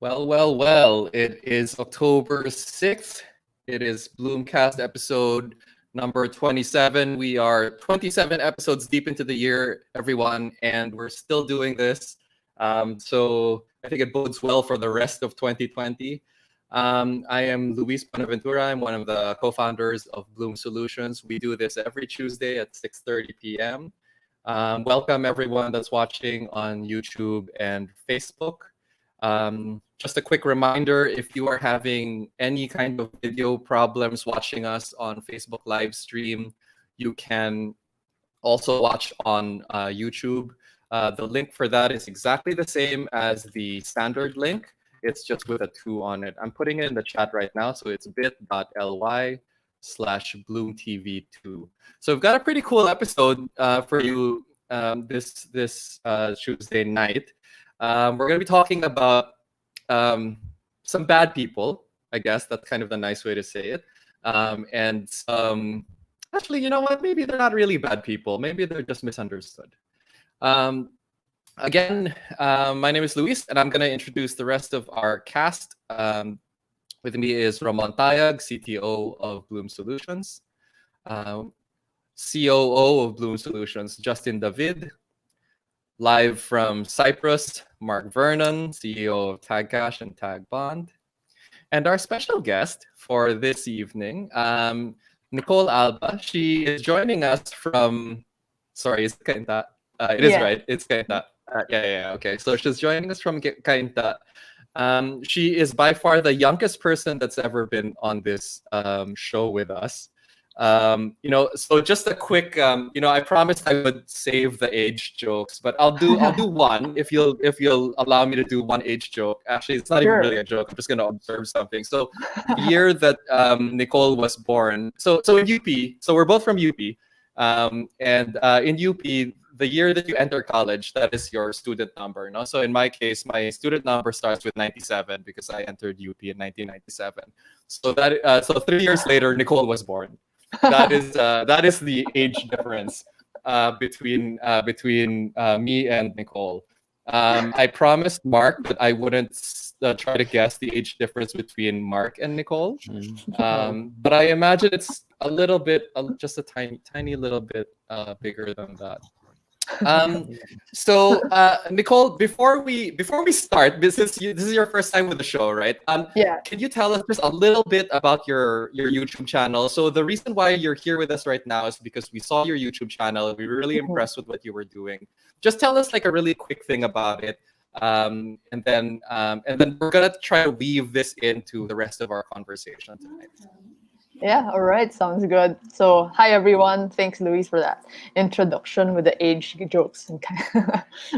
Well. It is October 6th. It is BloomCast episode number 27. We are 27 episodes deep into the year, everyone, and we're still doing this. So I think it bodes well for the rest of 2020. I am Luis Bonaventura. I'm one of the co-founders of Bloom Solutions. We do this every Tuesday at 6:30 p.m. Welcome everyone that's watching on YouTube and Facebook. Just a quick reminder, if you are having any kind of video problems watching us on Facebook live stream, you can also watch on YouTube. The link for that is exactly the same as the standard link. It's just with a 2 on it. I'm putting it in the chat right now, so it's bit.ly/BloomTV2. So we've got a pretty cool episode for you this Tuesday night. We're going to be talking about some bad people, I guess. That's kind of the nice way to say it. And actually, you know what? Maybe they're not really bad people. Maybe they're just misunderstood. Again, my name is Luis, and I'm going to introduce the rest of our cast. With me is Ramon Tayag, CTO of Bloom Solutions. COO of Bloom Solutions, Justin David. Live from Cyprus, Mark Vernon, CEO of Tag Cash and Tag Bond. And our special guest for this evening, Nicole Alba. She is joining us from, sorry, is it Cainta? It is right, it's Cainta. Okay. So she's joining us from Cainta. She is by far the youngest person that's ever been on this show with us. So just a quick, I promised I would save the age jokes, but I'll do one if you'll allow me to do one age joke. Actually, it's not even really a joke. I'm just going to observe something. So the year that Nicole was born, so in UP, so we're both from UP, and in UP, the year that you enter college, that is your student number. No? So in my case, my student number starts with 97 because I entered UP in 1997. So so 3 years later, Nicole was born. That is the age difference between me and Nicole. I promised Mark that I wouldn't try to guess the age difference between Mark and Nicole, but I imagine it's a little bit, just a tiny little bit bigger than that. So Nicole, before we start, this is your first time with the show, right? Can you tell us just a little bit about your YouTube channel? So the reason why you're here with us right now is because we saw your YouTube channel. We were really impressed with what you were doing. Just tell us like a really quick thing about it, and then we're gonna try to weave this into the rest of our conversation tonight. Yeah, all right, sounds good. So, hi everyone. Thanks, Luis, for that introduction with the age jokes.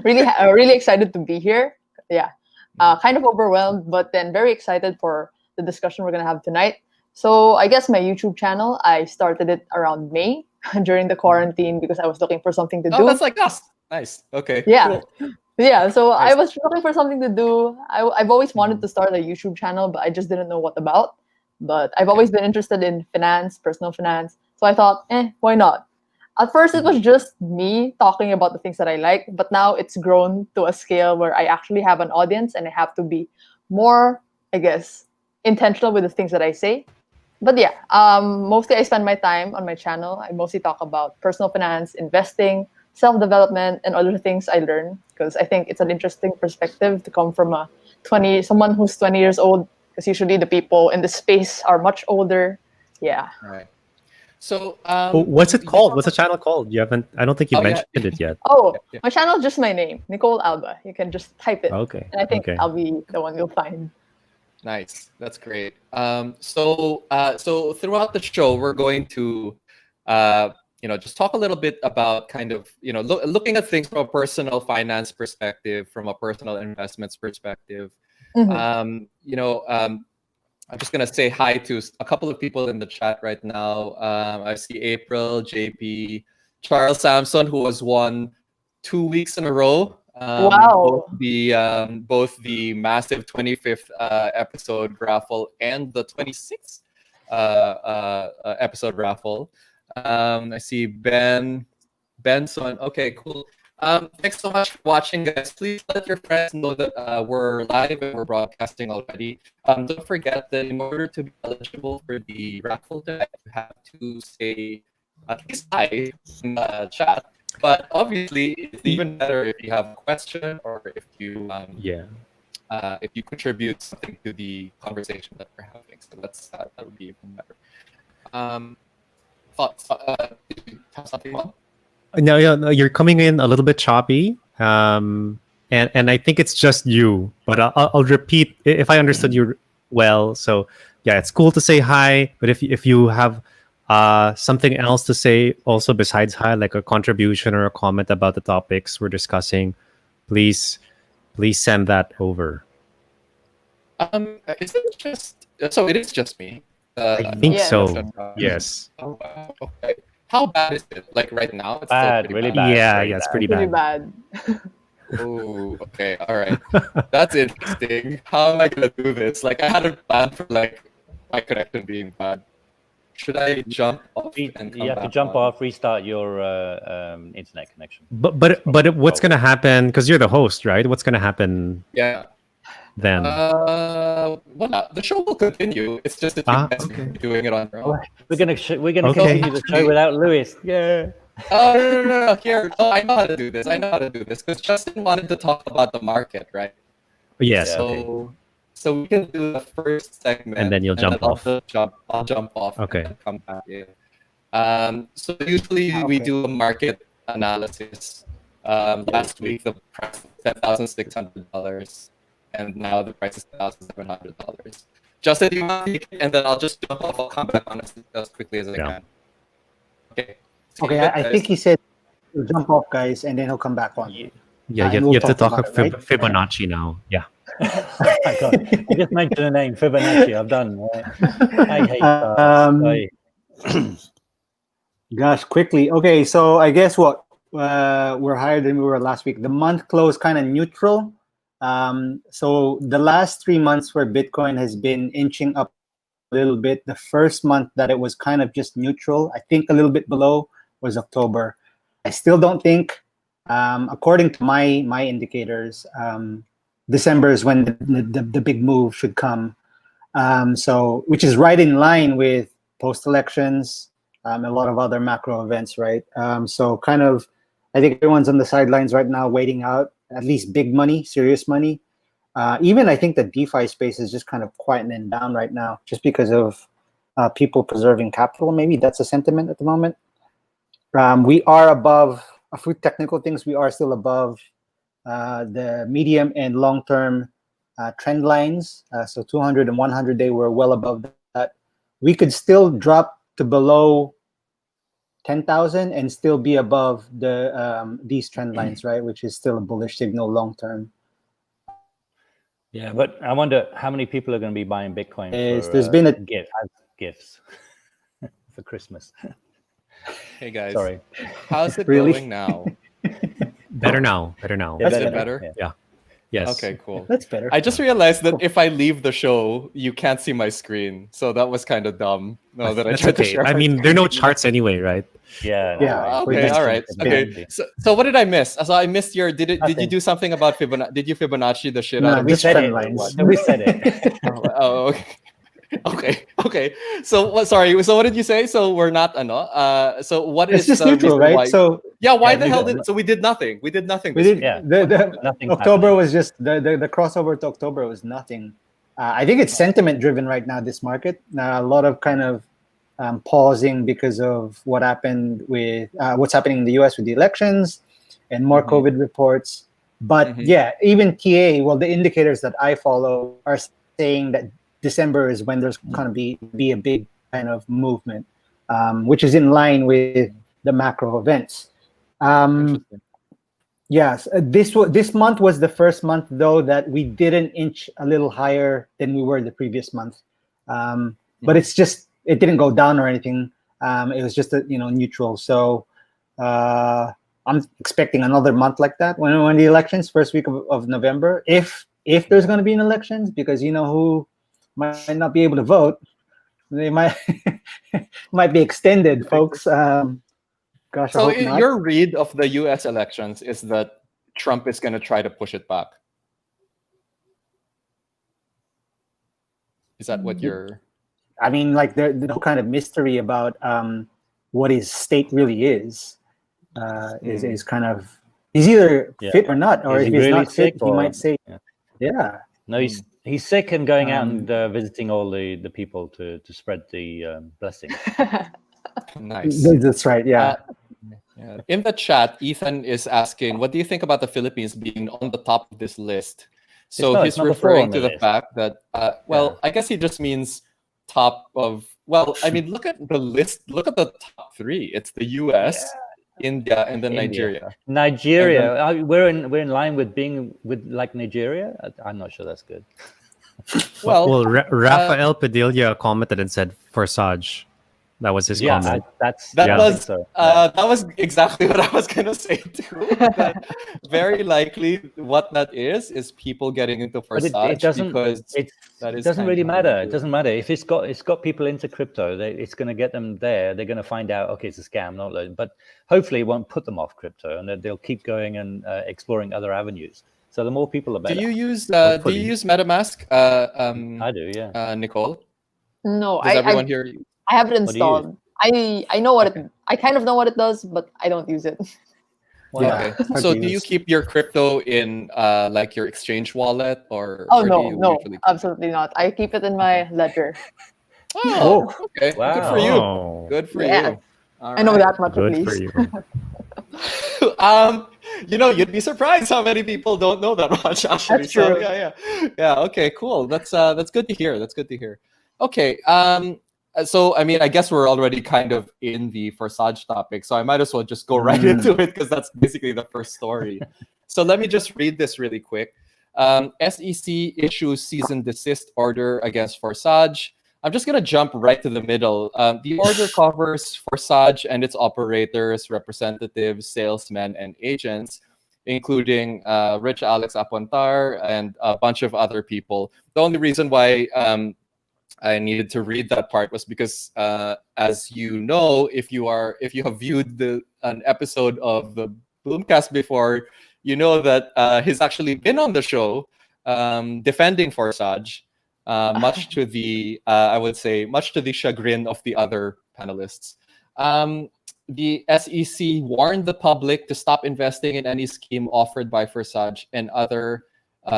Really excited to be here. Yeah, kind of overwhelmed, but then very excited for the discussion we're gonna have tonight. So, I guess my YouTube channel, I started it around May during the quarantine because I was looking for something to do. Oh, that's like us. Nice. Okay. Yeah. Cool. Yeah, so Nice. I was looking for something to do. I've always wanted to start a YouTube channel, but I just didn't know what about. But I've always been interested in finance, personal finance. So I thought, why not? At first, it was just me talking about the things that I like. But now it's grown to a scale where I actually have an audience and I have to be more, I guess, intentional with the things that I say. But yeah, mostly I spend my time on my channel. I mostly talk about personal finance, investing, self-development, and other things I learn. Because I think it's an interesting perspective to come from someone who's 20 years old. Because usually the people in the space are much older. Yeah. All right. So what's it called? What's the channel called? You haven't. I don't think you mentioned it yet. My channel is just my name, Nicole Alba. You can just type it. Okay. And I think I'll be the one you'll find. Nice. That's great. So throughout the show, we're going to just talk a little bit about kind of looking at things from a personal finance perspective, from a personal investments perspective. I'm just gonna say hi to a couple of people in the chat right now. I see April, JP, Charles Samson, who has won 2 weeks in a row. Wow! Both the massive 25th episode raffle and the 26th episode raffle. I see Benson. Okay, cool. Thanks so much for watching, guys. Please let your friends know that we're live and we're broadcasting already. Don't forget that in order to be eligible for the raffle tonight, you have to say at least hi in the chat. But obviously, it's even better if you have a question or if you contribute something to the conversation that we're having. So that would be even better. Thoughts? Did you have something on? No, you're coming in a little bit choppy, and I think it's just you. But I'll repeat if I understood you well. So yeah, it's cool to say hi, but if you have something else to say also besides hi, like a contribution or a comment about the topics we're discussing, please send that over. Is it just so? It is just me. I think Yeah. so. Yes. Oh, wow. Okay. How bad is it? Like right now, it's Bad, still really pretty bad. Yeah, very yeah, it's bad. pretty Pretty bad. bad. Oh, okay, all right. That's interesting. How am I gonna do this? Like, I had a plan for like my connection being bad. Should I jump off and come You have to back jump on? off, restart your internet connection. But what's gonna happen? Because you're the host, right? What's gonna happen Yeah. then? Well, the show will continue. It's just that you guys okay. are doing it on your own. We're gonna Okay. continue the show without Lewis. Yeah. Oh no! Here, I know how to do this. I know how to do this because Justin wanted to talk about the market, right? Yes. Yeah. Okay. So we can do the first segment, And then you'll jump off. I'll jump off. Okay. And then come back in. So usually we do a market analysis. Last week the price was $10,600, and now the price is $10,700. Justin, do you want to take it? And then I'll just jump off. I'll come back on as quickly as I can. Okay. Okay, I think he said he'll jump off, guys, and then he'll come back on. Yeah, and you we'll have to talk talk about it, right? Fibonacci now. Yeah. Oh my God. I just mentioned the name Fibonacci. I've done. I hate Gosh, quickly. Okay, so I guess what we're higher than we were last week. The month closed kind of neutral. So the last 3 months where Bitcoin has been inching up a little bit. The first month that it was kind of just neutral, I think a little bit below, was October. I still don't think, according to my indicators, December is when the big move should come. So which is right in line with post-elections, a lot of other macro events, right? So kind of, I think everyone's on the sidelines right now waiting out at least big money, serious money. Even I think the DeFi space is just kind of quietening down right now just because of people preserving capital. Maybe that's a sentiment at the moment. We are above, a few technical things, we are still above the medium and long-term trend lines. So 200 and 100 day, we're well above that. We could still drop to below 10,000 and still be above the these trend lines, right? Which is still a bullish signal long-term. Yeah, but I wonder how many people are going to be buying Bitcoin for There's been a gifts for Christmas. Hey guys. Sorry. How's it Really? going now? Better now. Yeah, Is it better? Yeah. Yes. Okay, cool. That's better. I just realized that if I leave the show, you can't see my screen. So that was kind of dumb. No, that I That's tried to okay. share. I my mean, screen. there are no charts anyway, right? Yeah. Yeah. Okay, all right. Okay. So what did I miss? So I missed your. Did you Nothing. do something about Fibonacci? Did you Fibonacci the shit No, out of We just it? said trend it. lines. We said it. Oh, okay. Okay. So what? Sorry. So what did you say? So we're not. So what is It's just the neutral, reason right? why- So yeah. Why Yeah, the we hell got- did? So we did nothing. We did nothing. we this did. week. Yeah. The happening. October was just the crossover to October was nothing. I think it's sentiment driven right now. This market, a lot of kind of pausing because of what happened with what's happening in the U.S. with the elections and more Mhm. COVID reports. But Mhm. yeah, even TA, well, the indicators that I follow are saying that December is when there's going to be a big kind of movement, which is in line with the macro events. Interesting. Yes, this month was the first month though that we didn't inch a little higher than we were the previous month, but it's just it didn't go down or anything. It was just neutral. So I'm expecting another month like that when the elections first week of November, if there's going to be an elections, because who might not be able to vote, they might be extended, folks. Gosh, I So hope not. your read of the U.S. elections is that Trump is going to try to push it back. Is that what you're? I mean, like the whole kind of mystery about what his state really is is kind of, he's either Yeah. fit or not, or Is if he he's really not fit, sick, he or- might say, Yeah. yeah. No, he's sick and going out Um, and visiting all the people to spread the blessings. Nice. That's right. Yeah. Yeah. In the chat, Ethan is asking, what do you think about the Philippines being on the top of this list? So not- he's it's number 4 referring on to the the list. fact that, I guess he just means top of, I mean, look at the list. Look at the top 3. It's the US, India, and then Nigeria. Nigeria. We're in line with being with like Nigeria. I'm not sure that's good. Well, Rafael Padilla commented and said Forsage. That was his Yeah, comment. I that think so. was exactly what I was gonna say too. That very likely what that is people getting into But it Forsage doesn't. because It that is doesn't kind really of matter. It doesn't matter if it's got people into crypto. It's going to get them there. They're going to find out. Okay, it's a scam, not loan. But hopefully, it won't put them off crypto, and they'll keep going and exploring other avenues. So the more people, the better. Do you use Hopefully. MetaMask? I do, yeah. Nicole, No, does everyone hear you? I have it What do you use? installed. I know what Okay. I kind of know what it does, but I don't use it. Well, Okay. hard So to do you use. keep your crypto in like your exchange wallet, or Oh where do you no, usually keep it? absolutely not. I keep it in my ledger. Oh, okay. Wow. Good for you. Oh, Good for Yeah. you. All I know right. that much at good for least. you. You'd be surprised how many people don't know that much. Actually, That's so true. yeah. Okay, cool. That's good to hear. That's good to hear. Okay. So I mean, I guess we're already kind of in the Forsage topic, so I might as well just go right into it because that's basically the first story. So let me just read this really quick. SEC issues cease and desist order against Forsage. I'm just going to jump right to the middle. The order covers Forsage and its operators, representatives, salesmen, and agents, including Rich Alex Apontar and a bunch of other people. The only reason why I needed to read that part was because, as you know, if you have viewed an episode of the BloomCast before, you know that he's actually been on the show defending Forsage. Much to the much to the chagrin of the other panelists. The SEC warned the public to stop investing in any scheme offered by Forsage and other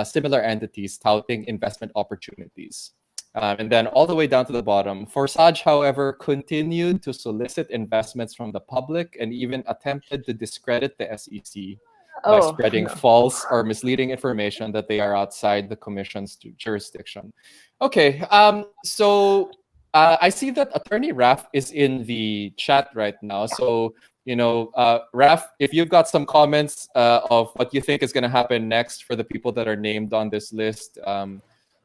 similar entities touting investment opportunities. And then all the way down to the bottom, Forsage, however, continued to solicit investments from the public and even attempted to discredit the SEC by spreading false or misleading information that they are outside the commission's jurisdiction. Okay, so I see that Attorney Raf is in the chat right now. So, Raf, if you've got some comments of what you think is going to happen next for the people that are named on this list,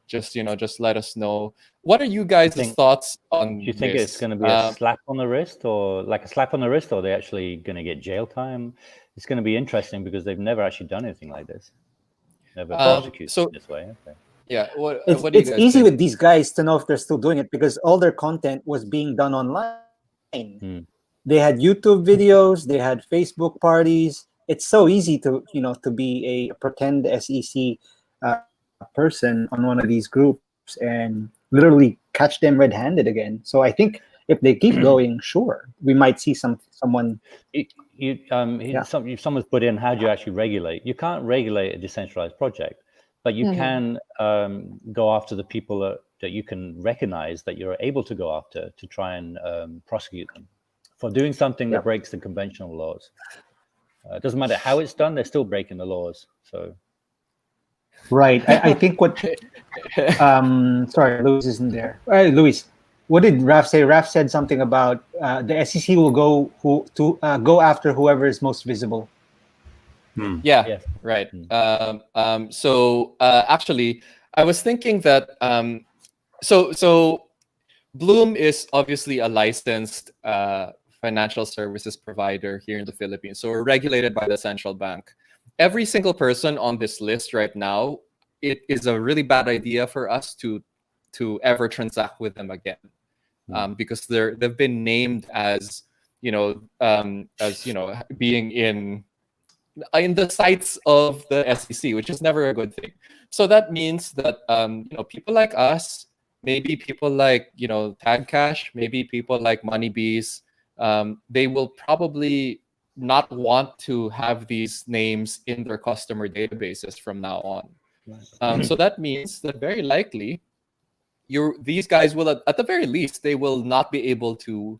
just let us know. What are you guys' thoughts on this? Do you think it's going to be a slap on the wrist, or like a slap on the wrist, or are they actually going to get jail time? It's going to be interesting because they've never actually done anything like this. Never prosecuted this way. Okay. Yeah, what It's do you guys easy think? with these guys to know if they're still doing it because all their content was being done online. They had YouTube videos, they had Facebook parties. It's so easy to be a pretend SEC person on one of these groups and literally catch them red-handed again. So I think if they keep going, sure, we might see someone. Someone's put in, how do you actually regulate? You can't regulate a decentralized project, but you can go after the people that you can recognize that you're able to go after to try and prosecute them for doing something that breaks the conventional laws. It doesn't matter how it's done; they're still breaking the laws. So, right. I think what. Sorry, Luis isn't there. Luis, what did Raf say? Raf said something about the SEC will go after whoever is most visible. Yeah, yes. right. So actually, I was thinking that so Bloom is obviously a licensed financial services provider here in the Philippines. So we're regulated by the central bank. Every single person on this list right now, it is a really bad idea for us to ever transact with them again, because they've been named as as being in the sights of the SEC, which is never a good thing. So that means that people like us, maybe people like Tag Cash, maybe people like Moneybees, they will probably not want to have these names in their customer databases from now on. So that means that very likely these guys will, at the very least, they will not be able to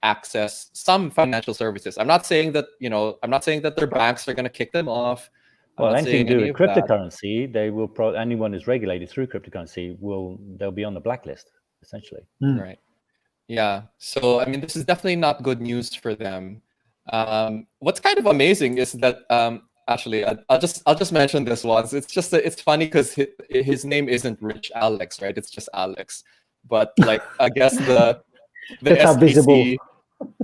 access some financial services. I'm not saying that their banks are going to kick them off. Well, anything to do with cryptocurrency, they will anyone who's regulated through cryptocurrency they'll be on the blacklist, essentially. Right. Yeah. So I mean, this is definitely not good news for them. What's kind of amazing is that actually, I'll just mention this once. It's funny because his name isn't Rich Alex, right? It's just Alex. But like, I guess the SEC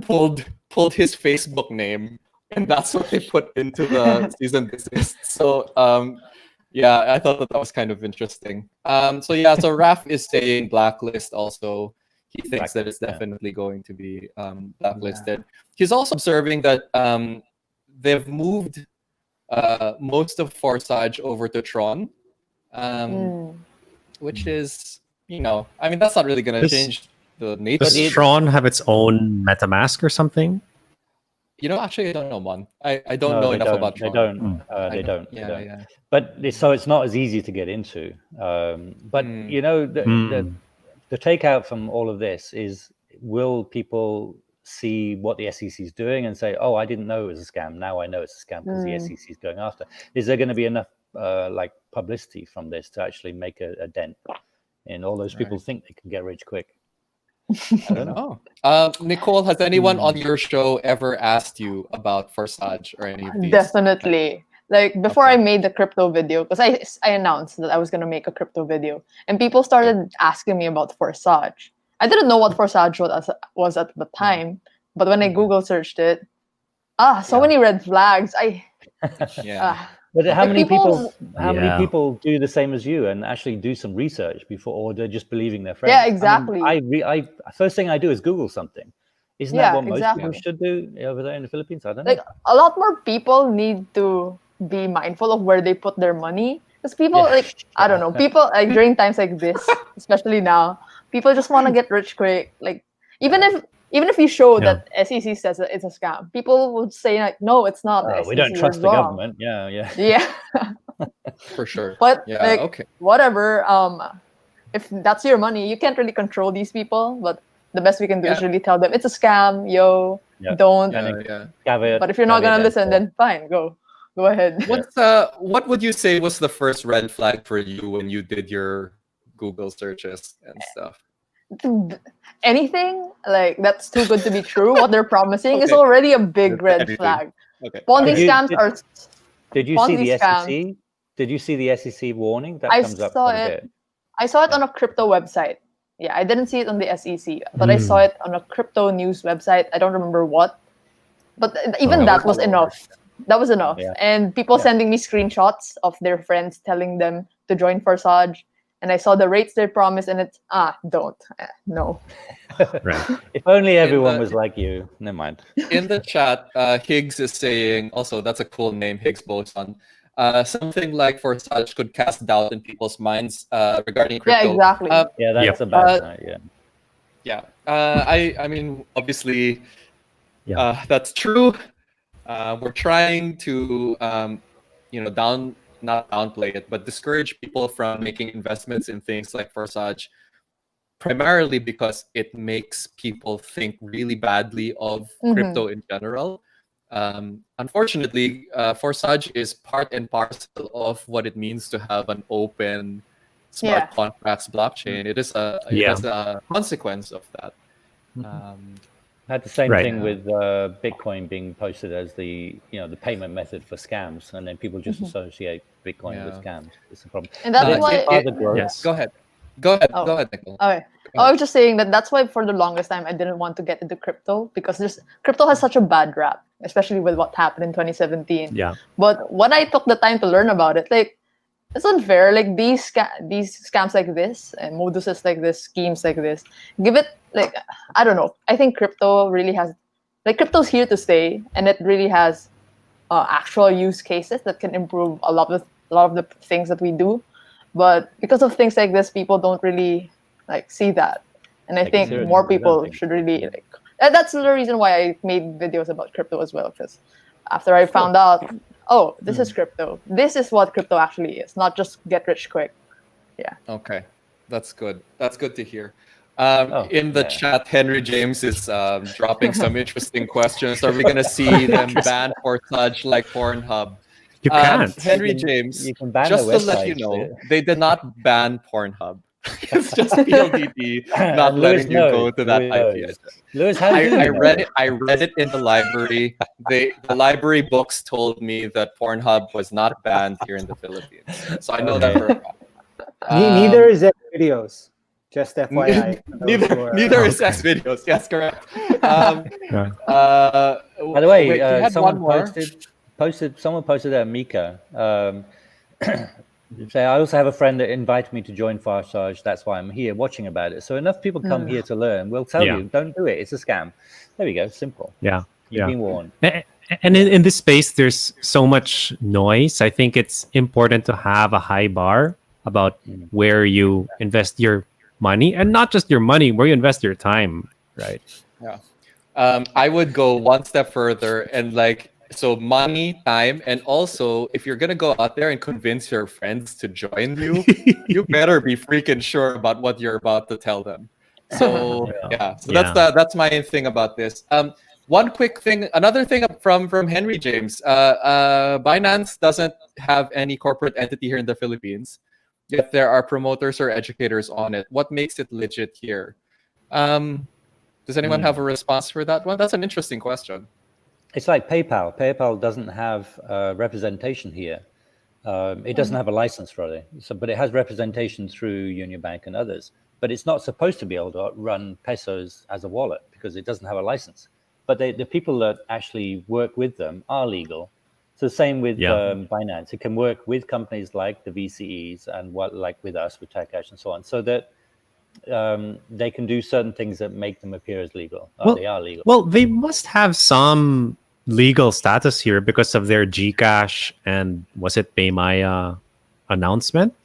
pulled his Facebook name, and that's what they put into the cease and desist. So yeah, I thought that was kind of interesting. So Raf is saying blacklist also. He thinks that it's definitely going to be blacklisted. Yeah. He's also observing that they've moved most of Forsage over to Tron, which is, I mean, that's not really going to change the nature. Does Tron have its own MetaMask or something? Actually, I don't know, man. I don't know enough about Tron. They don't. Yeah. But it's not as easy to get into. But the takeout from all of this is, will people see what the SEC is doing and say, oh, I didn't know it was a scam. Now I know it's a scam because the SEC is going after. Is there going to be enough publicity from this to actually make a dent in all those people think they can get rich quick? I don't know. Nicole, has anyone on your show ever asked you about Forsage or any of these? Definitely. Like before I made the crypto video, because I announced that I was going to make a crypto video, and people started asking me about Forsage. I didn't know what Forsage was at the time, but when I Google searched it, many red flags. But how many people do the same as you and actually do some research before, or they're just believing their friends? Yeah, exactly. I first thing I do is Google something. Isn't that what most people should do over there in the Philippines? I don't know. A lot more people need to be mindful of where they put their money, because people I don't know, people during times like this, especially now, people just want to get rich quick. Like even if you show that SEC says that it's a scam, people would say like, no, it's not. We don't trust the government. Yeah. For sure. But whatever. If that's your money, you can't really control these people. But the best we can do is really tell them it's a scam. Don't. But if you're not gonna listen, then fine, go ahead. What would you say was the first red flag for you when you did your Google searches and stuff? Anything like that's too good to be true. What they're promising is already a big red flag. Ponzi scams are. Did you see the SEC? Did you see the SEC warning that comes up quite a bit? I saw it on a crypto website. Yeah, I didn't see it on the SEC, but I saw it on a crypto news website. I don't remember what, but even that was enough. That was enough. Yeah. And people sending me screenshots of their friends telling them to join Forsage. And I saw the rates they promised, and it's no. Right. If only everyone was like you. Never mind. In the chat, Higgs is saying, also that's a cool name, Higgs Boson. Something like Forsage could cast doubt in people's minds regarding crypto. Yeah, exactly. That's a bad sign. Yeah. I mean, obviously, that's true. We're trying to, not downplay it, but discourage people from making investments in things like Forsage, primarily because it makes people think really badly of crypto in general. Unfortunately, Forsage is part and parcel of what it means to have an open smart contracts blockchain. It is has a consequence of that. Had the same thing with Bitcoin being posted as the payment method for scams, and then people just associate Bitcoin with scams. It's a problem. And that's why. Go ahead. Go ahead, Nicole. Okay. I was just saying that's why for the longest time I didn't want to get into crypto, because crypto has such a bad rap, especially with what happened in 2017. Yeah. But when I took the time to learn about it, it's unfair. Like these scams like this and moduses like this, schemes like this, give it I don't know. I think crypto really has like crypto's here to stay, and it really has actual use cases that can improve a lot of the things that we do. But because of things like this, people don't really like see that, and I Take it think seriously, more I don't people think. should really like. And that's the reason why I made videos about crypto as well, because after I found out, oh, this is crypto. This is what crypto actually is, not just get rich quick. Yeah. Okay, that's good. That's good to hear. In the yeah. chat, Henry James is dropping some interesting questions. Are we going to see them banned for such like Pornhub? You can't. Henry You can- James, you can ban just the to let you websites, know, yeah. they did not ban Pornhub. It's just PLDT not And Lewis letting you go knows, to that Lewis IP knows. address. Lewis, how do you I know? read it. I read it in the library. The library books told me that Pornhub was not banned here in the Philippines, so I know that for a fact. Neither is X videos. Just FYI. for those who are- Neither is S videos. Yes, correct. Yeah. By the way, wait, you had someone one more? someone posted that Mika. Say, I also have a friend that invited me to join Farsage. That's why I'm here watching about it. So enough people come here to learn. We'll tell Yeah. you, don't do it. It's a scam. There we go. Simple. Yeah. You've been warned. And in this space, there's so much noise. I think it's important to have a high bar about where you invest your money, and not just your money, where you invest your time, right? Yeah. I would go one step further and so money, time, and also if you're gonna go out there and convince your friends to join you, you better be freaking sure about what you're about to tell them. So that's my thing about this. One quick thing, another thing from Henry James. Binance doesn't have any corporate entity here in the Philippines, yet there are promoters or educators on it. What makes it legit here? Does anyone have a response for that one? That's an interesting question. It's like PayPal. PayPal doesn't have representation here. It doesn't have a license, really. But it has representation through Union Bank and others. But it's not supposed to be able to run pesos as a wallet because it doesn't have a license. But the people that actually work with them are legal. So same with Binance. It can work with companies like the VCEs and like with us, with TechCash and so on, so that they can do certain things that make them appear as legal. They are legal. Well, they must have some legal status here because of their GCash and was it Paymaya announcement?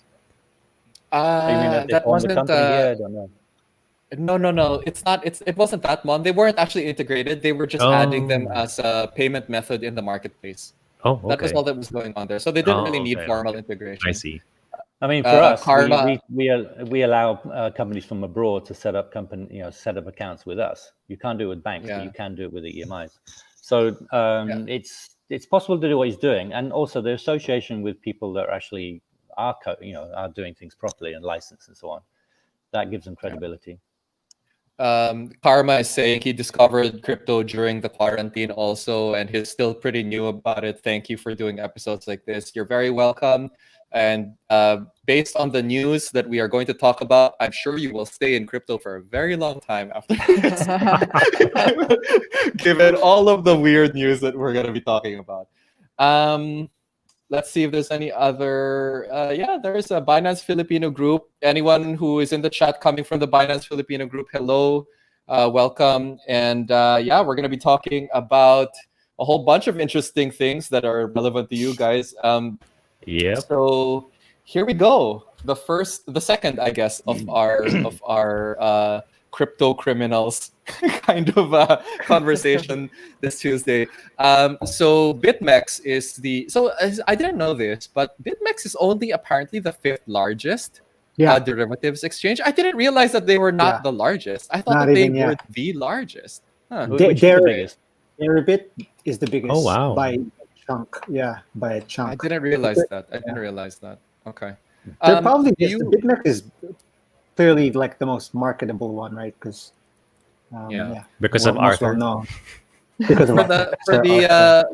You mean that that wasn't. I don't know. No. It's not. It wasn't that one. They weren't actually integrated. They were just adding them as a payment method in the marketplace. Oh, okay. That was all that was going on there. So they didn't really need formal integration. I see. I mean, for us, Karma. we allow companies from abroad to set up set up accounts with us. You can't do it with banks, but you can do it with the EMIs. So it's possible to do what he's doing, and also the association with people that actually are doing things properly and licensed and so on. That gives them credibility. Karma is saying he discovered crypto during the quarantine also, and he's still pretty new about it. Thank you for doing episodes like this. You're very welcome. And based on the news that we are going to talk about, I'm sure you will stay in crypto for a very long time after this, given all of the weird news that we're going to be talking about. Let's see if there's any other. There's a Binance Filipino group. Anyone who is in the chat coming from the Binance Filipino group, hello, welcome. And we're going to be talking about a whole bunch of interesting things that are relevant to you guys. So here we go. The second, I guess, of our crypto criminals kind of conversation this Tuesday. So BitMEX is I didn't know this, but BitMEX is only apparently the 5th largest derivatives exchange. I didn't realize that they were not the largest. I thought that they were the largest. Which is the biggest? Deribit is the biggest. Oh, wow. By a chunk. Yeah, by a chunk. I didn't realize that. Okay. They're probably BitMEX is clearly like the most marketable one, right? Because because of Arthur. Because of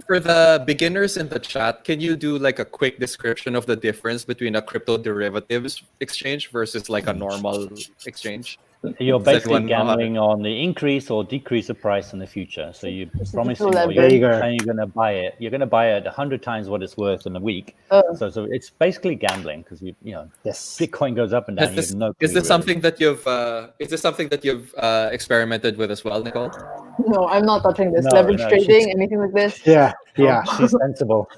for the beginners in the chat, can you do like a quick description of the difference between a crypto derivatives exchange versus like a normal exchange? You're Does basically anyone know how to- gambling on the increase or decrease of price in the future. So you're It's promising digital or There you leverage. go. saying you're going to buy it. You're going to buy it 100 times what it's worth in a week. So it's basically gambling because you know Yes. Bitcoin goes up and down. Is You this, have no is clue, this really. something that you've experimented with as well, Nicole? No, I'm not touching this. No, Leverage no, trading, anything like this. Yeah. Yeah. She's sensible.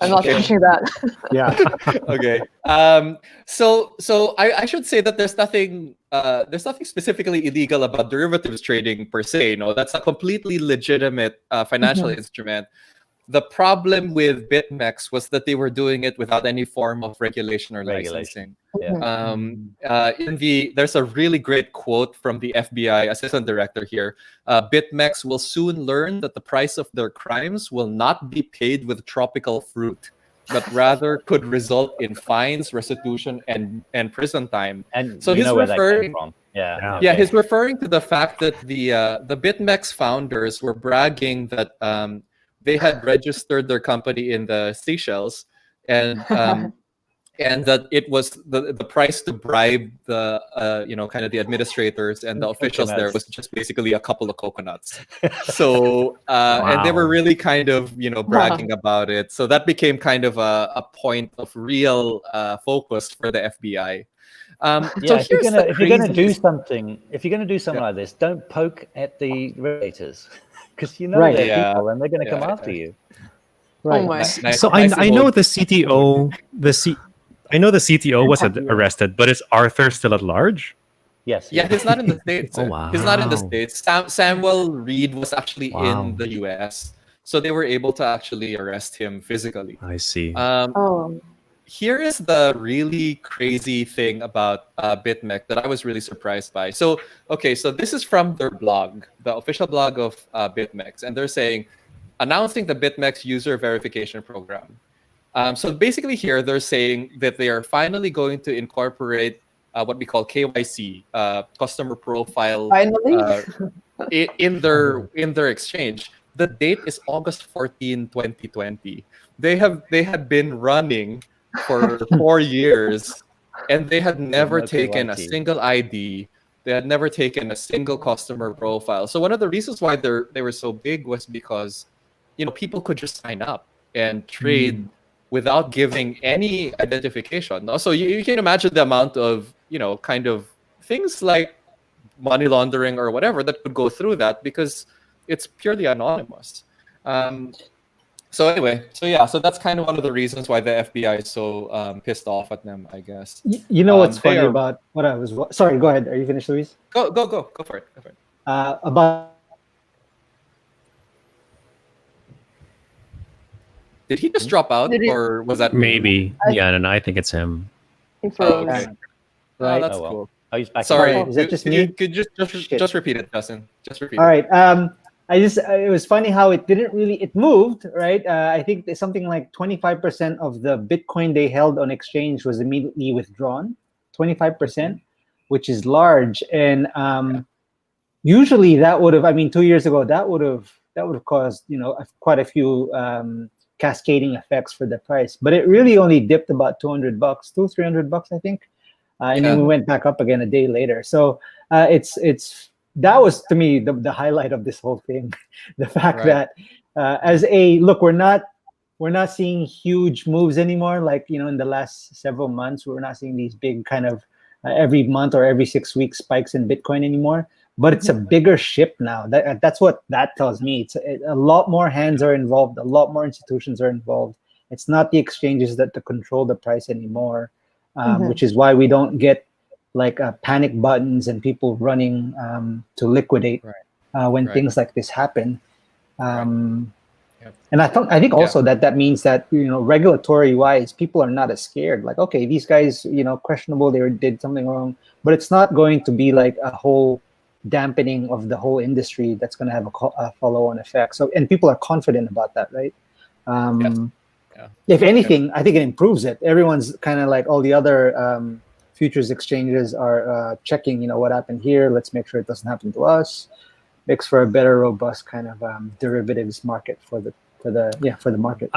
I'm not Okay. touching that. Yeah. Okay. So I should say that there's nothing specifically illegal about derivatives trading per se. No, that's a completely legitimate financial instrument. The problem with BitMEX was that they were doing it without any form of regulation or licensing. Yeah. There's a really great quote from the FBI assistant director here. BitMEX will soon learn that the price of their crimes will not be paid with tropical fruit, but rather could result in fines, restitution, and prison time. And So you he's know where that came referring. from. Yeah. Yeah. Yeah, okay. he's referring to the fact that the BitMEX founders were bragging that they had registered their company in the Seychelles, and that it was the price to bribe the kind of the administrators and the officials there was just basically a couple of coconuts. So and they were Wow. really kind of bragging about it. So that became kind of a point of real focus for the FBI. Yeah, So if you're here's gonna the if you're gonna do craziest- something, like this, don't poke at the regulators because you know Right. they're Yeah. people and they're gonna come Yeah. after you. Right. Oh my. So I know the CTO, I know the CTO was arrested, but is Arthur still at large? Yes. Yeah, he's not in the States. Oh, wow. He's not in the States. Samuel Reed was actually Wow. in the US. So they were able to actually arrest him physically. I see. Oh. Here is the really crazy thing about BitMEX that I was really surprised by. So this is from their blog, the official blog of BitMEX, and they're saying, announcing the BitMEX user verification program. So basically here, they're saying that they are finally going to incorporate what we call KYC, customer profile, Finally. in their exchange. The date is August 14, 2020. They had been running for 4 years, and they had never no taken a KYC. single ID. They had never taken a single customer profile. So one of the reasons why they were so big was because people could just sign up and trade without giving any identification. No? So you can imagine the amount of kind of things like money laundering or whatever that could go through that because it's purely anonymous. So that's kind of one of the reasons why the FBI is so pissed off at them, I guess. You know what's they funny are- about what I was? Sorry, go ahead. Are you finished, Luis? Go for it. About Did he just drop out, Did he- or was that Maybe. Yeah, no, I think it's him. He Oh, froze. okay. right. Oh, that's Oh, well. cool. Oh, he's back. Sorry, Is that just me? Could you Shit. just repeat it, Justin? Just repeat. All it. right. It was funny how it moved, right? I think something like 25% of the Bitcoin they held on exchange was immediately withdrawn, 25%, which is large. And usually that would have, 2 years ago, that would have caused, quite a few cascading effects for the price. But it really only dipped about $200, $300, I think. And then we went back up again a day later. So that was to me the highlight of this whole thing, the fact Right. that we're not seeing huge moves anymore. Like in the last several months, we're not seeing these big kind of every month or every 6 weeks spikes in Bitcoin anymore. But it's a bigger ship now. That's what that tells me. It's a lot more hands are involved. A lot more institutions are involved. It's not the exchanges that control the price anymore, which is why we don't get like panic buttons and people running to liquidate when things like this happen. And I think also that means that regulatory wise, people are not as scared. Like, okay, these guys, questionable, they did something wrong, but it's not going to be like a whole dampening of the whole industry that's going to have a follow-on effect. So, and people are confident about that, right? If anything, I think it improves it. Everyone's kind of like all the other futures exchanges are checking, what happened here. Let's make sure it doesn't happen to us. Makes for a better, robust kind of derivatives market for the market.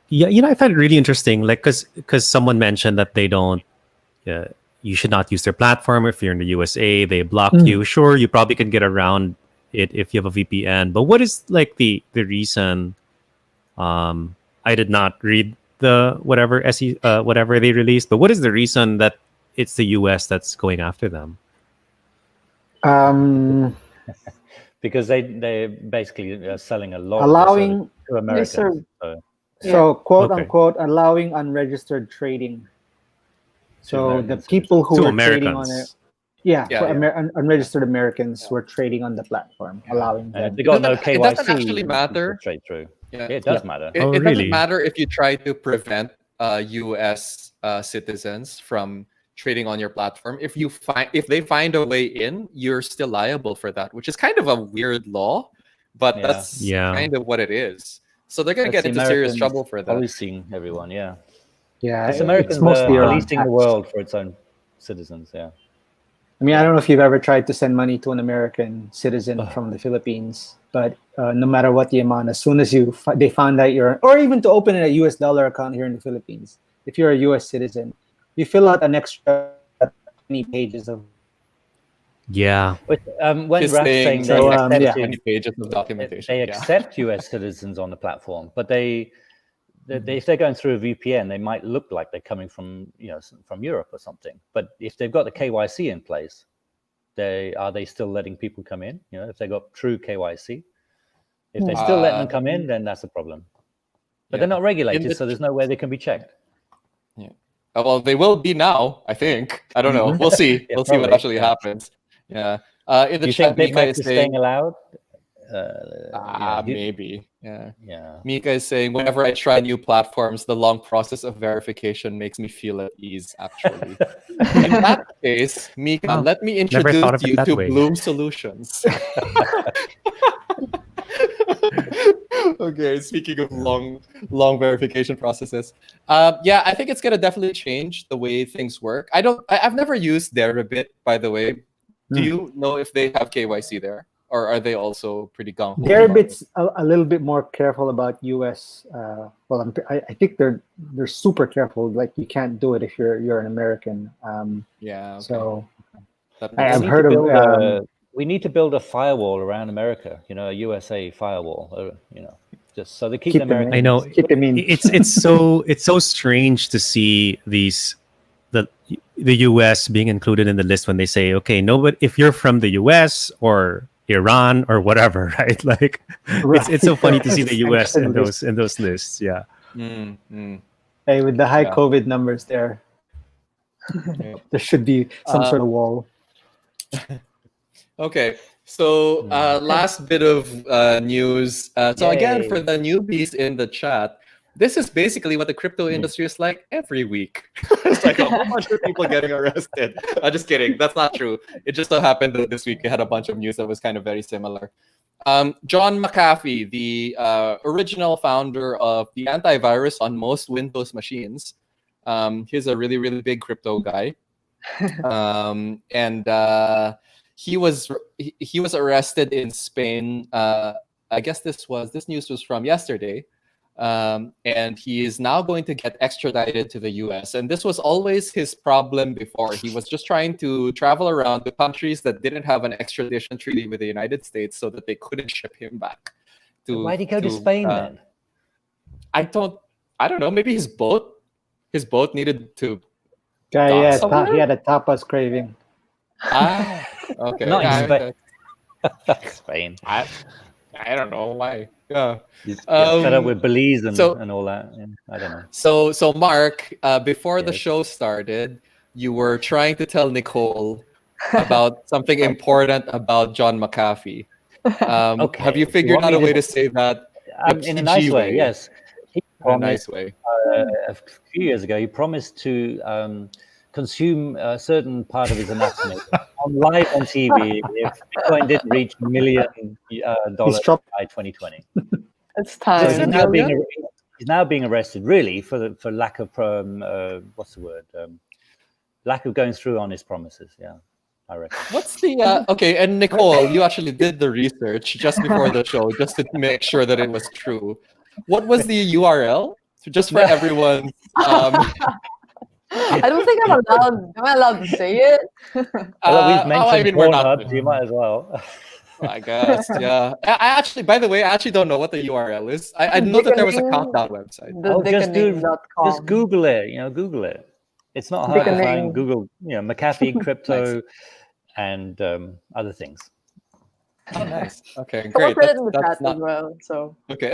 Yeah, I find it really interesting, like because someone mentioned that they don't you should not use their platform if you're in the USA. They block you. Sure, you probably can get around it if you have a VPN. But what is like the reason? I did not read the whatever whatever they released, but what is the reason that it's the US that's going after them? Because they're basically selling a lot allowing to Americans. So quote Okay. unquote allowing unregistered trading. So the Americans. people who To were trading on it, Americans. unregistered Americans were trading on the platform, allowing And them. if they got no It KYC, doesn't actually you matter. go straight through. Yeah. Yeah, it does matter. It, Oh, it really? doesn't matter if you try to prevent U.S. Citizens from trading on your platform. If they find a way in, you're still liable for that, which is kind of a weird law, but Yeah. that's Yeah. kind of what it is. So they're gonna That's get the into serious Americans trouble for that. policing everyone, yeah. Yeah, It's Americans mostly around policing the tax. world for its own citizens, yeah. I mean, I don't know if you've ever tried to send money to an American citizen from the Philippines, but no matter what the amount, as soon as they found out or even to open a US dollar account here in the Philippines, if you're a US citizen, you fill out an extra 20 pages of. Yeah. But when Just Raf's saying saying they they accept accept 20 pages of documentation. they Yeah. accept US citizens on the platform, but if they're going through a VPN, they might look like they're coming from from Europe or something. But if they've got the KYC in place, are they still letting people come in? If they got true KYC, if they're still letting them come in, then that's a problem. But they're not regulated, so there's no way they can be checked. Yeah. Well, they will be now, I think. I don't know. We'll see. We'll see what probably, actually happens. Yeah. In the Do you chat, think Mika BitMEX is is saying, staying allowed? maybe. Yeah. Yeah. Mika is saying, whenever I try new platforms, the long process of verification makes me feel at ease, actually. In that case, Mika, let me Never thought of introduce it you that to way. Bloom Solutions. Okay, speaking of long verification processes, I think it's gonna definitely change the way things work. I've never used Deribit, by the way. Do you know if they have KYC there, or are they also pretty gung-ho? Deribit's a little bit more careful about US. I think they're super careful. Like you can't do it if you're an American. Yeah. Okay. So That makes I've sense. heard of. We need to build a firewall around America. A USA firewall. Just so they keep the Keep them in. Americans. I know. Keep them in. It's so strange to see the US being included in the list when they say, okay, nobody, if you're from the US or Iran or whatever, right? Like it's so funny to see the US in those lists. Yeah. Hey, with the high Yeah. COVID numbers there, there should be some sort of wall. Okay, so last bit of news. So again, Yay. for the newbies in the chat, this is basically what the crypto industry is like every week. It's like a whole bunch of people getting arrested. I'm just kidding. That's not true. It just so happened that this week we had a bunch of news that was kind of very similar. John McAfee, the original founder of the antivirus on most Windows machines, he's a really, really big crypto guy. He was arrested in Spain. I guess this news was from yesterday. And he is now going to get extradited to the US. And this was always his problem before. He was just trying to travel around the countries that didn't have an extradition treaty with the United States so that they couldn't ship him back. Why'd he go to Spain then? I don't know. Maybe his boat needed to. He had a tapas craving. Okay. Not in Spain. I don't know why. Yeah. He's fed up with Belize and all that. Yeah, I don't know. So Mark, before the show started, you were trying to tell Nicole about something important about John McAfee. Okay. Have you figured out a way to say that in a nice way? Yes. In a nice way. A few years ago, he promised to consume a certain part of his anatomy live on TV if Bitcoin didn't reach $1 million by 2020 It's time. So he's now being arrested, really, for lack of lack of going through on his promises. Yeah, I reckon. What's the okay? And Nicole, you actually did the research just before the show, just to make sure that it was true. What was the URL? So just for everyone. I don't think I'm allowed. Am I allowed to say it? Well, we've mentioned we're not. Pornhub, so you might as well. I guess, yeah. I actually, by the way, I actually don't know what the URL is. I know that there was a Dickening. countdown website. Just Thedickening.com. Google it. Google it. It's not hard to Dickening. find. Google, McAfee, crypto, and other things. Oh, nice. Okay, I'll great. put it in the That's chat as well. So okay.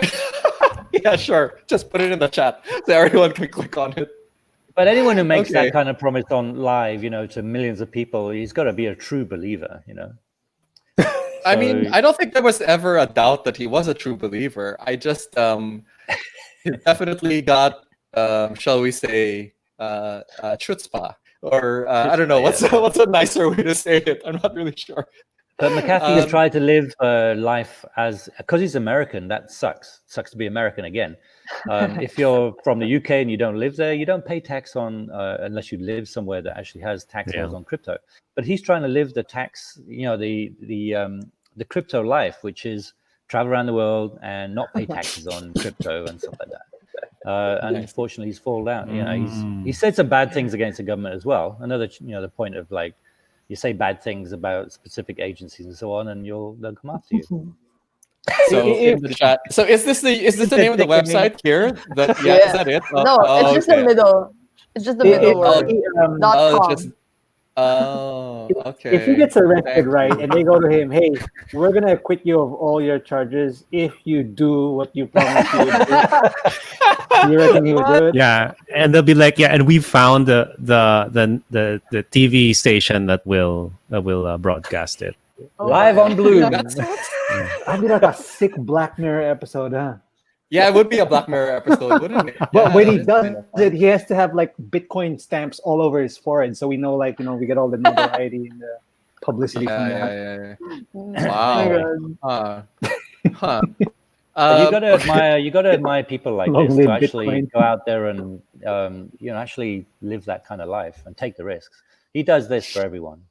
Yeah, sure. Just put it in the chat so everyone can click on it. But anyone who makes Okay. that kind of promise on live, to millions of people, he's got to be a true believer. I mean, I don't think there was ever a doubt that he was a true believer. I just he definitely got shall we say chutzpah, or I don't know what's a nicer way to say it. I'm not really sure. But McAfee has tried to live life because he's American. That sucks. Sucks to be American again. If you're from the UK and you don't live there, you don't pay tax on unless you live somewhere that actually has tax laws on crypto. But he's trying to live the tax, the crypto life, which is travel around the world and not pay taxes on crypto and stuff like that. And unfortunately, he's fallen down. He said some bad things against the government as well. Another, the point of like, you say bad things about specific agencies and so on, and they'll come after you. So in the chat. So is this the name of the website here? Is that it? no, it's just the middle. It's just the middle word. Okay. If he gets arrested, right, and they go to him, hey, we're gonna acquit you of all your charges if you do what you promised you would do. You reckon he would do it? Yeah, and they'll be like, and we found the TV station that will broadcast it. Live on Bloom. That'd be like a sick Black Mirror episode, huh? Yeah, it would be a Black Mirror episode, wouldn't it? But when he does it, he has to have like Bitcoin stamps all over his forehead, so we know, like, we get all the notoriety and the publicity from that. Wow. You got to admire people like this to actually Bitcoin. go out there and actually live that kind of life and take the risks. He does this for everyone.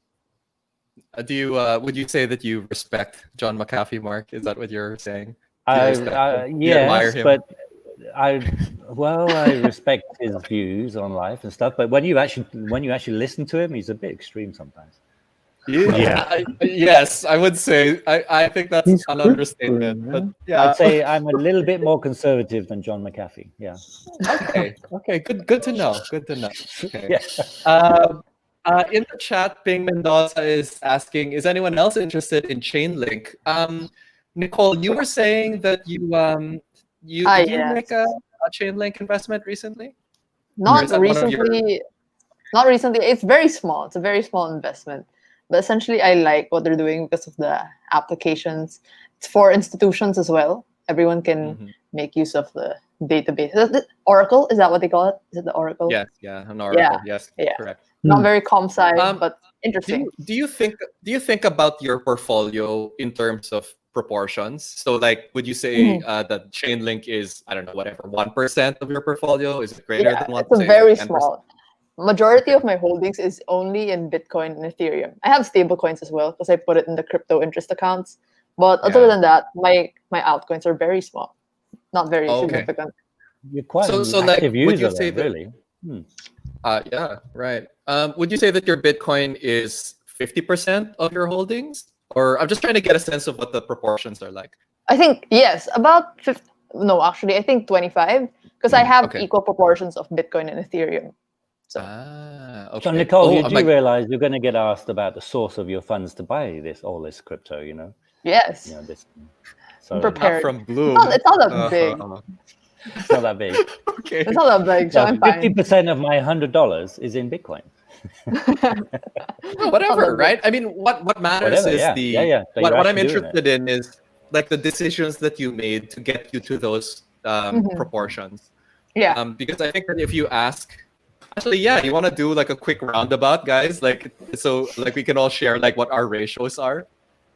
Would you say that you respect John McAfee, Mark? Is that what you're saying? Yes, but I respect his views on life and stuff. But when you actually listen to him, he's a bit extreme sometimes. Yes, I would say. I think that's an understatement. But yeah, I'd say I'm a little bit more conservative than John McAfee. Yeah. Okay. Good to know. Okay. Yeah. In the chat, Ping Mendoza is asking, is anyone else interested in Chainlink? Nicole, you were saying that you make a Chainlink investment recently? Not recently. Not recently. It's very small. It's a very small investment. But essentially, I like what they're doing because of the applications. It's for institutions as well. Everyone can make use of the database. Oracle, is that what they call it? Is it the Oracle? Yes, an Oracle. Yes, correct. Not very com-sci, but interesting. Do you think about your portfolio in terms of proportions? So, like, would you say that Chainlink is, I don't know, whatever, 1% of your portfolio? Is it greater than 1%? It's a very small. Majority of my holdings is only in Bitcoin and Ethereum. I have stable coins as well because I put it in the crypto interest accounts. But other than that, my altcoins are very small, not very significant. You're quite so like, would you say that, really? Yeah, right. Would you say that your Bitcoin is 50% of your holdings? Or I'm just trying to get a sense of what the proportions are like. I think, yes, about 50. No, actually, I think 25 because I have equal proportions of Bitcoin and Ethereum. So, So Nicole, you do realize you're going to get asked about the source of your funds to buy all this crypto, Yes. So prepared. Not from Bloom. It's not that big. It's not that big. Okay. It's not that big, so I'm fine. 50% of my $100 is in Bitcoin. Whatever, right? I mean, what matters is what I'm interested in is like the decisions that you made to get you to those proportions. Yeah. Because I think that if you ask, actually, you want to do like a quick roundabout, guys, so we can all share like what our ratios are.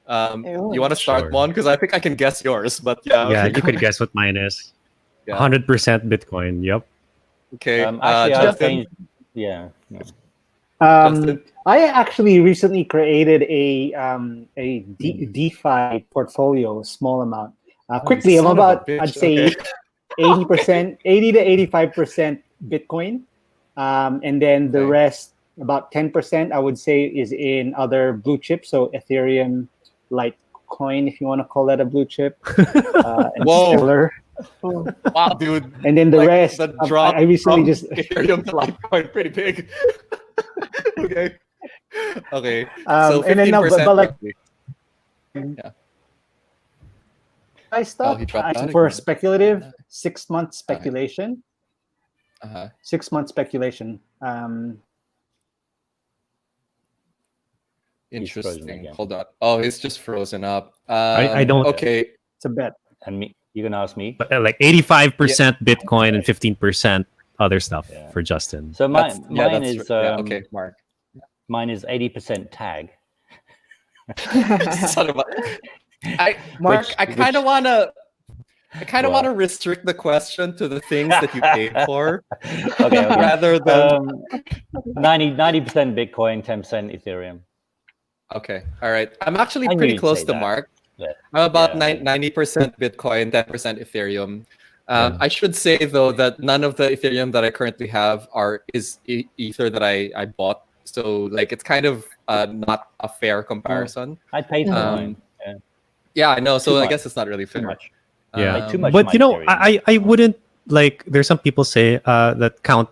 You want to start one because I think I can guess yours, but you could guess what mine is. 100% Bitcoin. Yep. Okay. Justin. I actually recently created a DeFi portfolio, small amount. Quickly, I'm about, I'd say, 80%, 80 to 85% Bitcoin, And then the Okay. rest, about 10%, I would say, is in other blue chips. So Ethereum, Litecoin, if you want to call that a blue chip, and Whoa. Stellar. Wow, dude. And then the Like, rest, the drop I recently from just Ethereum to Litecoin pretty big. Okay. Okay. So and then 15% but like roughly. Yeah. I Oh, stopped he dropped out for again. speculative 6-month speculation. Uh-huh. 6-month speculation. He's frozen Interesting. again. Hold on. Oh, it's just frozen up. I don't- Okay. It's a bet. And me, you gonna ask me? But like 85% Bitcoin and 15% other stuff Yeah. for Justin. So That's, mine is okay, Mark. mine is 80% tag. Son of a... Mark, I kind of want to What? restrict the question to the things that you paid for Okay. rather than 90% Bitcoin, 10% Ethereum. Okay. All right. I'm actually I knew pretty you'd close say to that. Mark. Yeah. I'm about Yeah. 90% Bitcoin, 10% Ethereum. Yeah. I should say though that none of the Ethereum that I currently have is Ether that I bought. So like it's kind of not a fair comparison. I paid for Um, mine. Yeah. Yeah, I know. So Too I much. guess it's not really fair. Too much. Yeah. Like, too much But my you know, Ethereum. I wouldn't like. There's some people say that count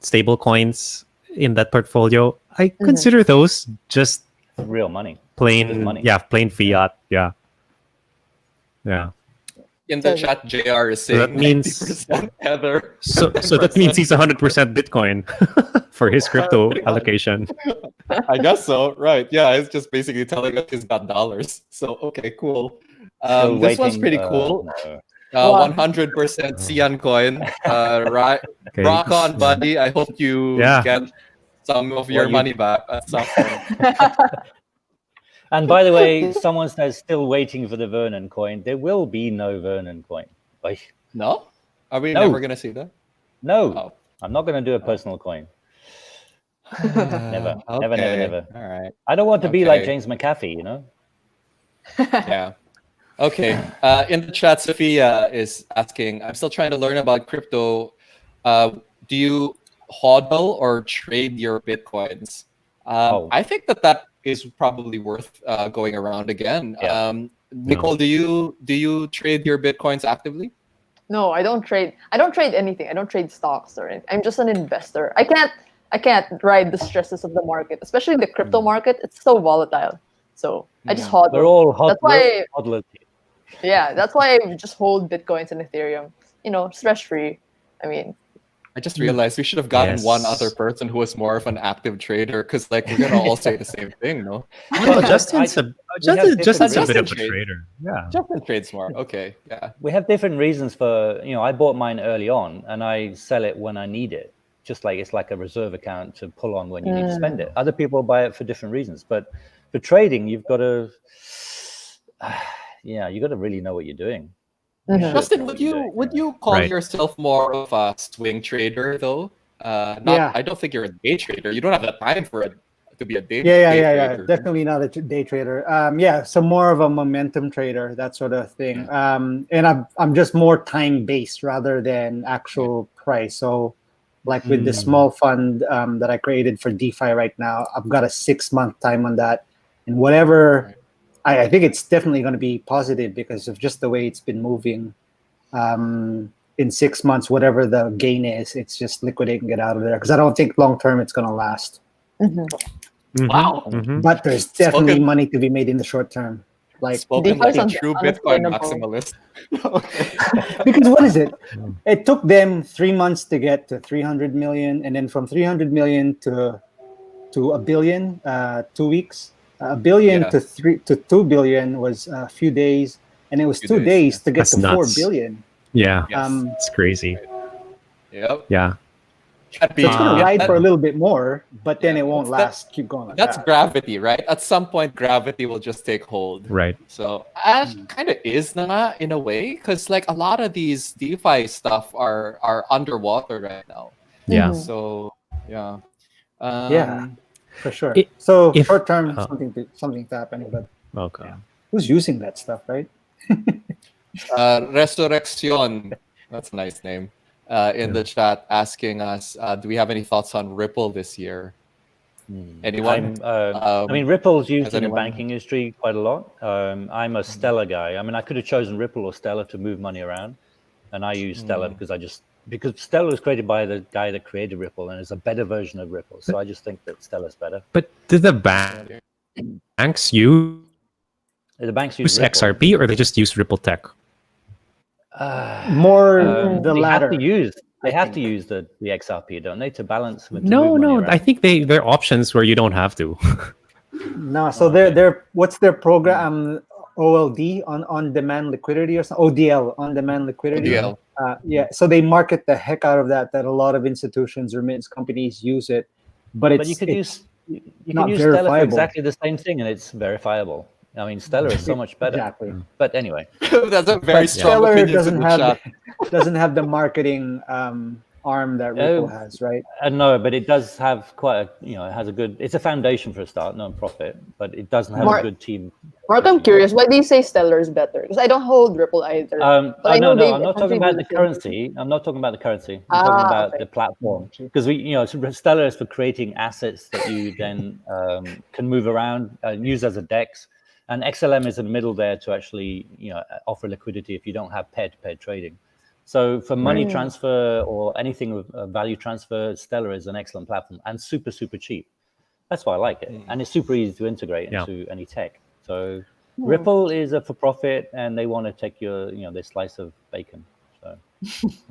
stable coins in that portfolio. I consider those just Real money. plain Just money. Yeah, plain fiat. Yeah. In the chat, JR is saying that means 90% Tether. so that means he's 100% Bitcoin for his crypto allocation. I guess so. Right. Yeah, it's just basically telling us he's got dollars. So okay, cool. Still This one's waiting, pretty cool. no. 100% Cian coin. Right. Okay. Rock on, buddy. I hope you Yeah. get some of your Well, money back at some point. And by the way, someone says still waiting for the Vernon coin. There will be no Vernon coin. Like, No? Are we No. never gonna see that? no, Oh. I'm not going to do a personal coin. Never. Okay. Never. All right. I don't want to be like Okay. James McAfee, you know? Yeah. Okay. In the chat, Sophia is asking, I'm still trying to learn about crypto. Do you hodl or trade your Bitcoins? I think that is probably worth going around again. Yeah. Nicole, do you trade your Bitcoins actively? No, I don't trade. I don't trade anything. I don't trade stocks or anything. I'm just an investor. I can't ride the stresses of the market, especially the crypto market. It's so volatile. So I just hodl. We're all That's why. hodlers. Yeah, that's why I just hold Bitcoins and Ethereum. You know, stress free. I mean, I just realized we should have gotten one Yes. other person who was more of an active trader, because like we're gonna all say the same thing, no? No, Justin's a bit of a Justin trader. Yeah. Justin trades more. Okay, yeah. We have different reasons for, I bought mine early on and I sell it when I need it. Just like it's like a reserve account to pull on when you need to spend it. Other people buy it for different reasons. But for trading, you've got to, you got to really know what you're doing. Justin, would you call Right. yourself more of a swing trader though? Yeah. I don't think you're a day trader. You don't have the time for it to be a day. Yeah. trader. Definitely not a day trader. So more of a momentum trader, that sort of thing. And I'm just more time based rather than actual price. So, like with the small fund that I created for DeFi right now, I've got a 6-month time on that, and whatever. Right. I think it's definitely going to be positive because of just the way it's been moving. In 6 months, whatever the gain is, it's just liquidate and get out of there. Because I don't think long term it's going to last. Wow. Mhm. But there's definitely Spoken- money to be made in the short term. Like Spoken DeFi like a sounds true Bitcoin unexplainable. maximalist. Okay. because what is it? It took them 3 months to get to 300 million, and then from 300 million to a billion, 2 weeks. A billion Yeah. to 2 billion was a few days, and it was Few 2 days, days yeah. to get That's to 4 nuts. billion. Yeah. Yes. It's crazy. Yep. Yeah. That'd be- So it's going to ride that- for a little bit more, but then Yeah, it won't that's that- last. Keep going like That's that. gravity, right? At some point, gravity will just take hold. Right. So kind of is na in a way, because like a lot of these DeFi stuff are underwater right now. Yeah. Mhm. So yeah. Yeah. For sure. It- So if- short term, oh. something's happening, but Okay. who's using that stuff, right? Resurrection. That's a nice name. in the chat asking us, do we have any thoughts on Ripple this year? Anyone? I mean, Ripple's used in the anyone- banking industry quite a lot. I'm a Stellar guy. I mean, I could have chosen Ripple or Stellar to move money around, and I use Stellar because Stellar was created by the guy that created Ripple, and it's a better version of Ripple. So I just think that Stellar's better. But did the banks use The banks use Ripple. XRP, or they just use Ripple Tech? More the they latter. They have to use the XRP, don't they, to balance? To No. move money around? I think there are options where you don't have to. No, so they're what's their program? OLD, on demand liquidity, or something? ODL, on demand liquidity. ODL. Yeah, so they market the heck out of that. That a lot of institutions, remittance companies use it, but you can use not Stellar for verifiable. exactly the same thing, and it's verifiable. I mean, Stellar is so much better. Exactly. But anyway, That's a very But strong Stellar opinion doesn't in the have chat. doesn't have the marketing arm that Ripple has, right? no, but it does have quite a, it has a good, it's a foundation for a start, non-profit, but it doesn't have a good team. Mark, I'm curious, why do you say Stellar is better? Because I don't hold Ripple either. But I know I'm not talking about the currency. I'm not talking about the currency. I'm talking about the platform. Because Stellar is for creating assets that you then can move around and use as a DEX. And XLM is in the middle there to actually, offer liquidity if you don't have pair-to-pair trading. So for money transfer or anything with value transfer, Stellar is an excellent platform and super, super cheap. That's why I like it. And it's super easy to integrate into any tech. So Ripple is a for-profit, and they want to take your, their slice of bacon. So.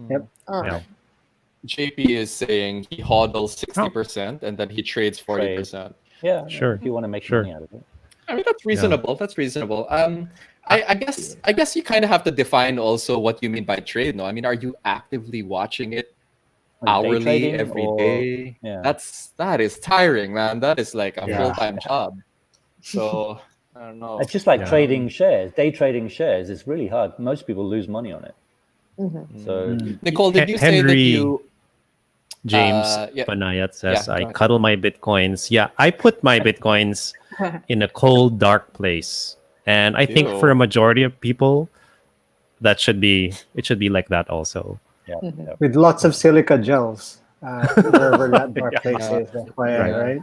Yep. JP is saying he hodls 60% and then he trades 40%. Yeah, Sure. If you want to make money out of it. I mean, that's reasonable. That's reasonable. I guess you kind of have to define also what you mean by trade. No, I mean, are you actively watching it hourly, every day? Yeah. That is tiring, man. That is like a full-time job. So I don't know. It's just like trading shares, day trading shares. It's really hard. Most people lose money on it. So Nicole, did you say that you? James Banayat says, I cuddle my Bitcoins. Yeah, I put my Bitcoins in a cold, dark place. And I think for a majority of people, it should be like that also. Yeah. With lots of silica gels, wherever that dark place is. That's why, right?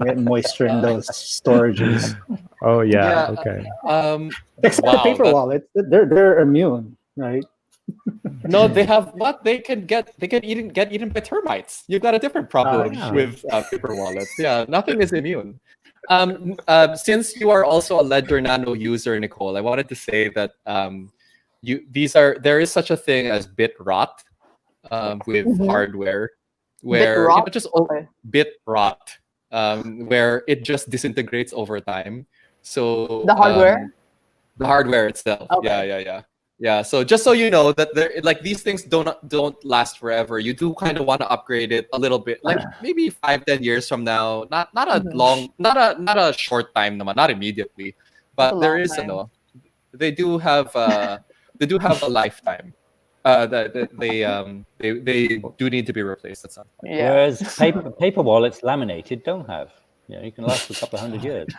Get moisture in those storages. Oh yeah. Okay. Except paper wallets, they're immune, right? No, they have what they can get eaten by termites. You've got a different problem with paper wallets. Yeah, nothing is immune. Since you are also a Ledger Nano user, Nicole, I wanted to say that there is such a thing as bit rot with hardware, where bit rot, where it just disintegrates over time. So the hardware itself. Okay. Yeah, so just so you know that these things don't last forever. You do kind of want to upgrade it a little bit, like maybe 5-10 years from now. Not a short time, not immediately, but there is they do have a lifetime. They do need to be replaced at some point. Yeah. Whereas paper wallets laminated don't have. You can last a couple of 100 years.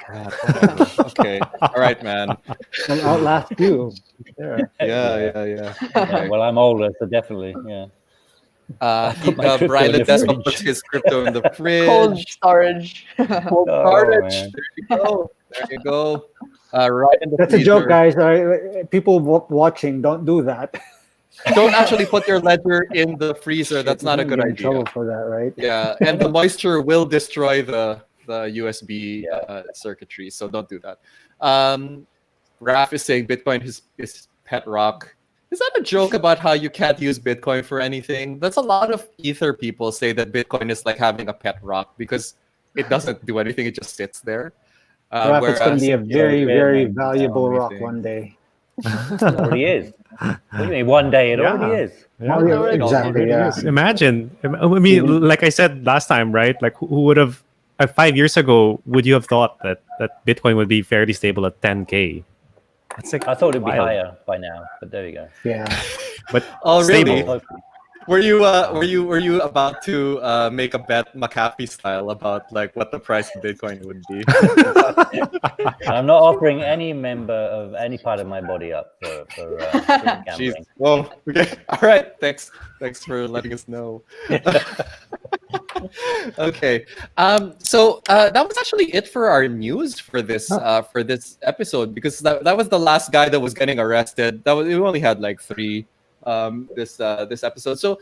Okay. All right, man. I'll outlast you. Yeah. Okay. Well, I'm older, so definitely, Brian Ledesma puts his crypto in the fridge. Cold storage. Cold storage. There you go. Right in the That's freezer. a joke, guys. People watching, don't do that. Don't actually put your ledger in the freezer. That's not a good idea. Trouble for that, right? Yeah, and the moisture will destroy the USB circuitry, so don't do that. Raph is saying Bitcoin is pet rock. Is that a joke about how you can't use Bitcoin for anything? That's a lot of Ether people say that Bitcoin is like having a pet rock because it doesn't do anything; it just sits there. Raph, it's going to be a very, very valuable rock one day. It already is. What do you mean one day? It already is. Yeah. Exactly. Yeah. Imagine. I mean, like I said last time, right? Like, who would have 5 years ago? Would you have thought that Bitcoin would be fairly stable at 10K? I thought it'd be higher by now, but there you go. Yeah. But really? stable. Were you about to make a bet McAfee style about like what the price of Bitcoin would be? I'm not offering any member of any part of my body up for Jeez. gambling. Whoa. Okay. All right. Thanks for letting us know. Okay. So that was actually it for our news for this episode, because that was the last guy that was getting arrested. We only had like 3 this episode. So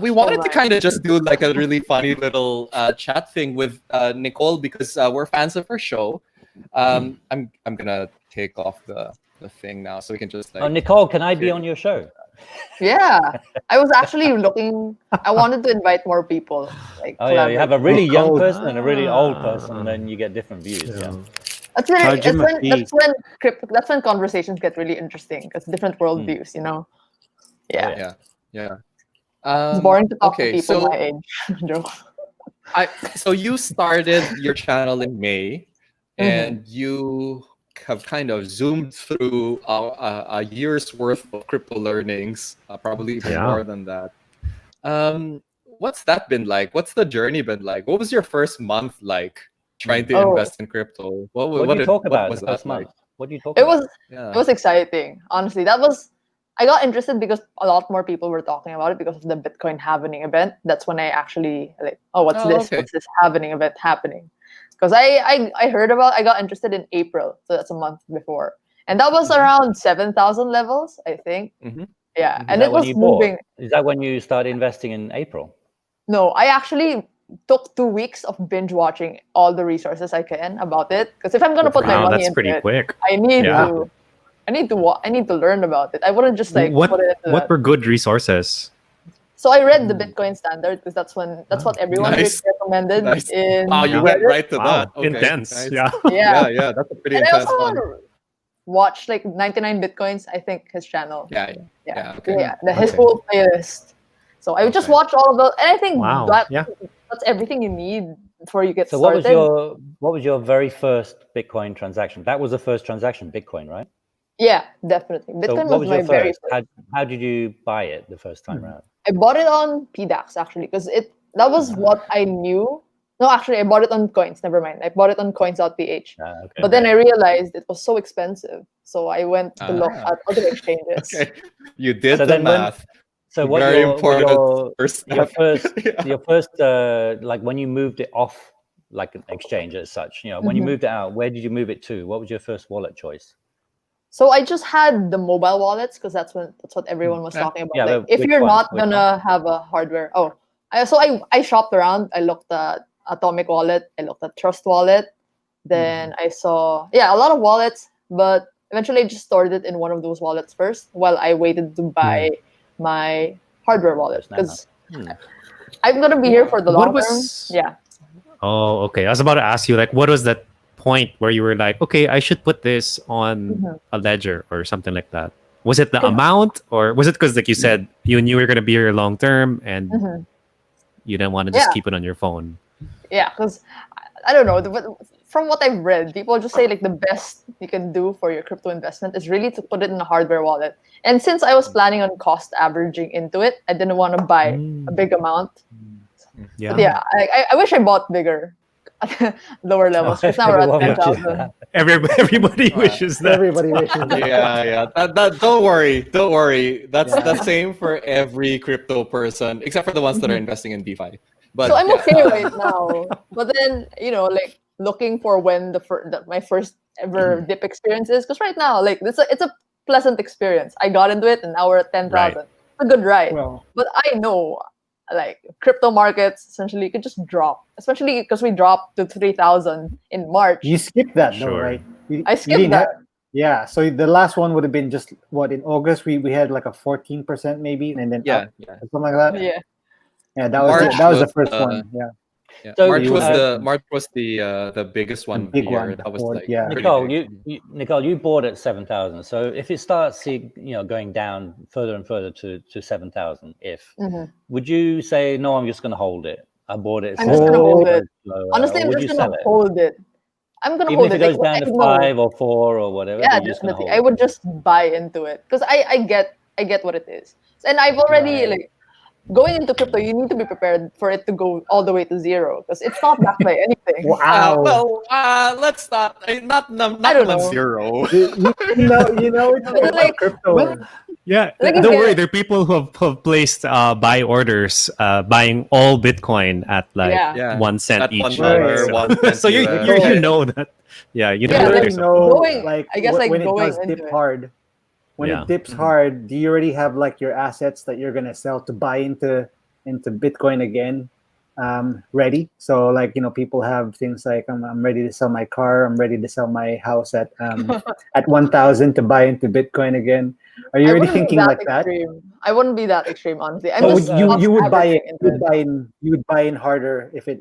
we wanted to kind of just do like a really funny little chat thing with Nicole, because we're fans of her show. I'm gonna take off the thing now so we can just like. Oh, Nicole, can I be on your show? Yeah, I was actually looking. I wanted to invite more people. Like, Oh yeah, you have a really young Nicole. person and a really old person, then you get different views. Yeah. That's when, Charge him a that's when conversations get really interesting, because different worldviews, you know. Yeah, Yeah. it's boring to talk okay, to people so my age. Joke. So you started your channel in May, and you have kind of zoomed through a year's worth of crypto learnings, probably even more than that. What's that been like? What's the journey been like? What was your first month like trying to invest in crypto? What do you talk about the first month? What do you talk about? It was exciting. Honestly, I got interested because a lot more people were talking about it because of the Bitcoin halvening event. That's when I actually what's this halvening event happening? Because I got interested in April, so that's a month before, and that was around 7,000 levels, I think. Yeah, and it was moving. Is that when you started investing in April? No, I actually took 2 weeks of binge watching all the resources I can about it. Because if I'm gonna put my money into it, quick. I need to learn about it. I wouldn't just put it into what were good resources? So I read the Bitcoin Standard, because that's what everyone recommended. Wow, you went right to that. Okay, intense. Nice. Yeah. That's a pretty And intense I also one. watched like 99 Bitcoins, I think, his channel. Okay. His whole playlist. So I would just watch all of those, and I think that's everything you need before you get started. So what was your very first Bitcoin transaction? That was the first transaction, Bitcoin, right? Yeah, definitely. Bitcoin so was my very first. How did you buy it the first time around? I bought it on PDAX actually, because that was what I knew. No, actually, I bought it on Coins. Never mind. I bought it on coins.ph. But then I realized it was so expensive, so I went to look at other exchanges. Okay. You did the math. So what very your important your first like when you moved it off like an exchange as such, when you moved it out, where did you move it to? What was your first wallet choice? So I just had the mobile wallets, because that's what everyone was talking about. Yeah, like, if you're not gonna have a hardware, I shopped around. I looked at Atomic Wallet. I looked at Trust Wallet. Then I saw a lot of wallets, but eventually I just stored it in one of those wallets first while I waited to buy my hardware wallet, because I'm gonna be here for the long term. Yeah. Oh, okay. I was about to ask you, like, what was that point where you were like, okay, I should put this on a ledger or something like that? Was it the amount, or was it because, like you said, you knew you were going to be here long term and you didn't want to just keep it on your phone? Yeah, because I don't know. From what I've read, people just say like the best you can do for your crypto investment is really to put it in a hardware wallet. And since I was planning on cost averaging into it, I didn't want to buy a big amount. Yeah. But I wish I bought bigger. Lower levels. Because now we're at 10,000. Everybody wishes that. Everybody wishes that. Yeah. That, don't worry. That's the same for every crypto person, except for the ones that are investing in DeFi. But so I'm okay right now. But then, like looking for when my first ever dip experience is, because right now, like it's a pleasant experience. I got into it and now we're at 10,000. Right. It's a good ride. Well, but I know like crypto markets essentially could just drop, especially because we dropped to 3,000 in March. you skipped that though, Sure. right? I skipped that. Yeah, so the last one would have been just in August we had like a 14% maybe, and then yeah, something like that. Yeah, that was the first one. Yeah. So March was the biggest one. Big here. one. That was like Nicole, you bought at 7,000. So if it starts, going down further and further to 7,000, would you say no? I'm just going to hold it. I bought it. I'm just going to hold it. Honestly, I'm just going to hold it. I'm going to hold it. Even if it goes down to 5 or 4 or whatever. Yeah, definitely. I would just buy into it because I get I get what it is. And I've already Right. like going into crypto, you need to be prepared for it to go all the way to zero because it's not backed by anything. Wow. Let's not. Not I don't naman know. zero. You know it's But about like- crypto. Well, yeah, Like, don't again- worry. There are people who have placed buy orders, buying all Bitcoin at like Yeah. 1 cent At each. $1, Right. 1 cent So you US. know that. Yeah, you know Yeah, that like, there's a- going- like I guess, like, when it going does into dip it. hard. When Yeah. it dips Mhm. hard, do you already have like your assets that you're gonna sell to buy into Bitcoin again, ready? So like people have things like I'm ready to sell my car, I'm ready to sell my house at 1,000 to buy into Bitcoin again. Are you I already wouldn't be thinking that like that? extreme. I wouldn't be that extreme, honestly. I'm So just you would buy it. averaging into it. You would buy in harder if it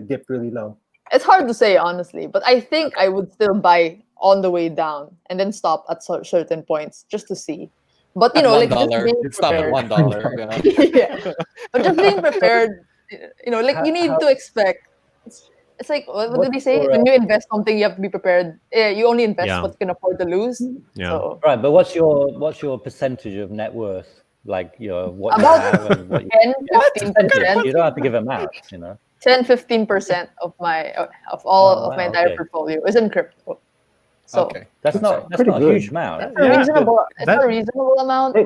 dipped really low. It's hard to say, honestly, but I think I would still buy on the way down and then stop at certain points just to see. But At like just $1, being you'd stop at prepared. $1. Yeah. But just being prepared, like you need to expect. It's like what did he say? your, When you invest something, you have to be prepared. You only invest Yeah. what you can afford to lose. Yeah. So Right, but what's your percentage of net worth? Like what you About have and what you 10-15%. you don't have to give them out, 10-15% of all Oh, of my wow, entire okay. portfolio is in crypto. So Okay. That's That's not pretty a good. huge amount. it's a Yeah, reasonable. It's that- a reasonable amount. Hey,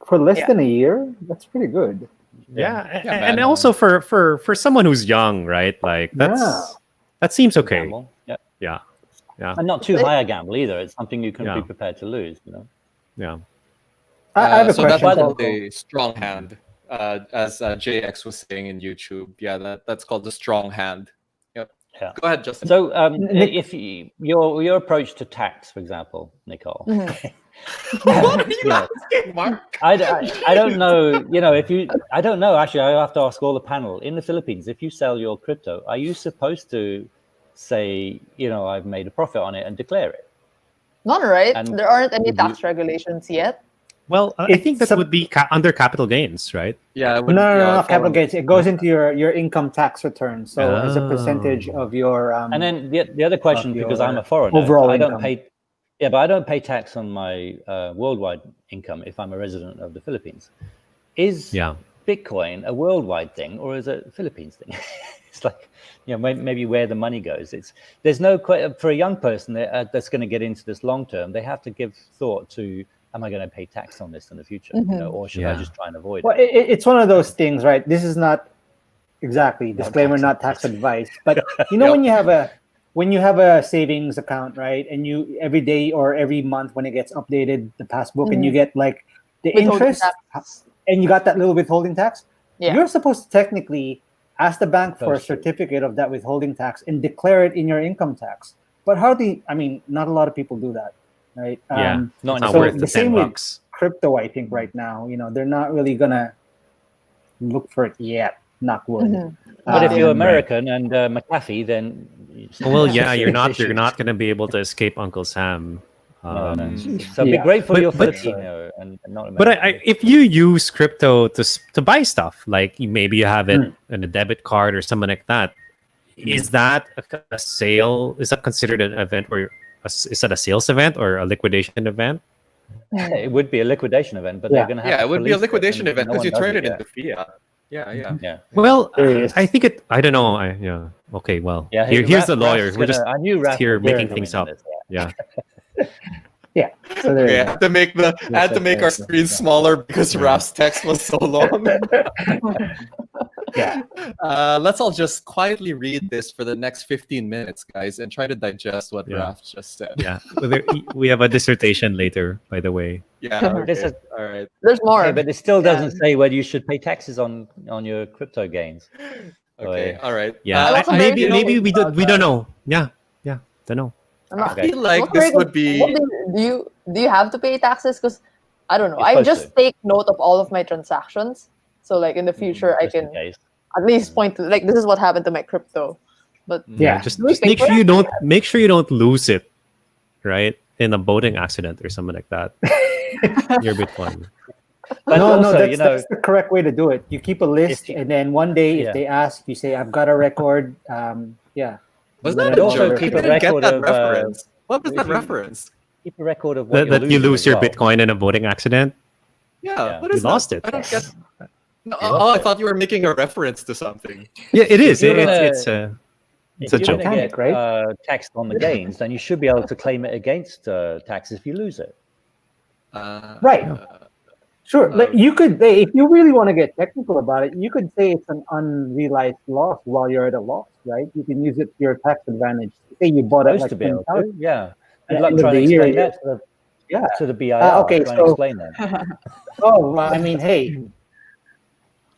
for less Yeah. than a year, that's pretty good. Yeah, Yeah, and man. also for someone who's young, right? Like that seems okay. Gamble. Yeah. Yeah, yeah, And not too high a gamble either. It's something you can Yeah. be prepared to lose, yeah. I have a So question. that's Coco. called a strong hand, as JX was saying in YouTube. Yeah, that's called the strong hand. Yep. Yeah. Go ahead, Justin. So Nick- if your approach to tax, for example, Nicole, What are you Yeah. asking, Mark? I don't know, I don't know, actually, I have to ask all the panel. In the Philippines, if you sell your crypto, are you supposed to say, I've made a profit on it and declare it? None, right? And There aren't any would you- tax regulations yet. Well, I think that would be under capital gains, right? Yeah, it No, would no, be, no, fall capital under- gains. It goes into your income tax return. So as a percentage Oh. of your And then the other question, because I'm a your foreigner, overall I don't income. pay. Yeah, but I don't pay tax on my worldwide income if I'm a resident of the Philippines. Is Yeah. Bitcoin a worldwide thing or is it a Philippines thing? It's like, maybe where the money goes. There's no for a young person that's going to get into this long term. They have to give thought to, am I going to pay tax on this in the future, or should I Yeah. just try and avoid Well, it? it's one of those things, right? This is not exactly disclaimer, not tax advice. But Yep. when you have a savings account, right, and you every day or every month when it gets updated, the passbook, and you get like the Withholding interest, tax. and you got that little withholding tax, Yeah. you're supposed to technically ask the bank for a Supposed to. certificate of that withholding tax and declare it in your income tax. But not a lot of people do that, right? Yeah, Not it's not so worth the the same 10 with bucks. crypto, I think right now, they're not really gonna look for it yet. Knock wood. Mhm. But if Yeah. you're Right. American and McAfee, then Well, yeah, you're They not should. going to be able to escape Uncle Sam. No, no. Mm. So be Yeah. grateful But- you're but- Filipino and not American. But if you use crypto to buy stuff, like maybe you have it in a debit card or something like that, is that a sale? Is that considered an event, or is that a sales event or a liquidation event? It would be a liquidation event, but Yeah. they're going to have Yeah, to it would be a police liquidation and event no because you one does turn it yeah. into fiat. Yeah. Yeah. Well, There is. I think it. I don't know. Yeah. Okay. Well, Yeah, here's the Raph- lawyer. Raph's We're just I knew Raph here would making come things in on up. this, yeah. Yeah. Yeah. So there Okay, you I go. had to make our screen smaller because Raf's text was so long. Yeah. Let's all just quietly read this for the next 15 minutes, guys, and try to digest what Yeah. Raf just said. Yeah. We have a dissertation later, by the way. Yeah. This Okay. is- All right. There's more. Okay, but it still Yeah. doesn't say whether you should pay taxes on your crypto gains. Okay. yeah. All right. Yeah. I'm also very maybe we curious don't know. Yeah. Don't know. I'm not- I feel like I'm very this would good- be. what do you have to pay taxes? Because I don't know. You're I supposed just to. take note of all of my transactions. So like in the future, I Just in can case. at least point to like this is what happened to my crypto. But Yeah. Just Do we pay make for sure it? you don't lose it, right? In a boating accident or something like that. Your Bitcoin. But no, also, that's the correct way to do it. You keep a list, you- and then one day, Yeah. if they ask, you say, "I've got a record." Yeah. Was Let that it a all joke? rip. I Keep a didn't get record that of, reference. What was if that you- reference? Keep a record of what That you losing lose as your well. Bitcoin in a voting accident. Yeah, what You is that? lost it. I don't get. No, You lost oh, I it. thought you were making a reference to something. Yeah, it is. you're It's gonna- it's If a you're joke. going to Mechanic, get right? taxed on the gains, then you should be able to claim it against taxes if you lose it. Right. Sure, but you could, if you really want to get technical about it, you could say it's an unrealized loss while you're at a loss, right? You can use it to your tax advantage. Say you bought it Supposed like to be able 20,000. to, yeah. Good At luck the end of trying to the year, explain that Yeah. to the BIR. Okay, Try and so- explain that. Oh, well, I mean, hey,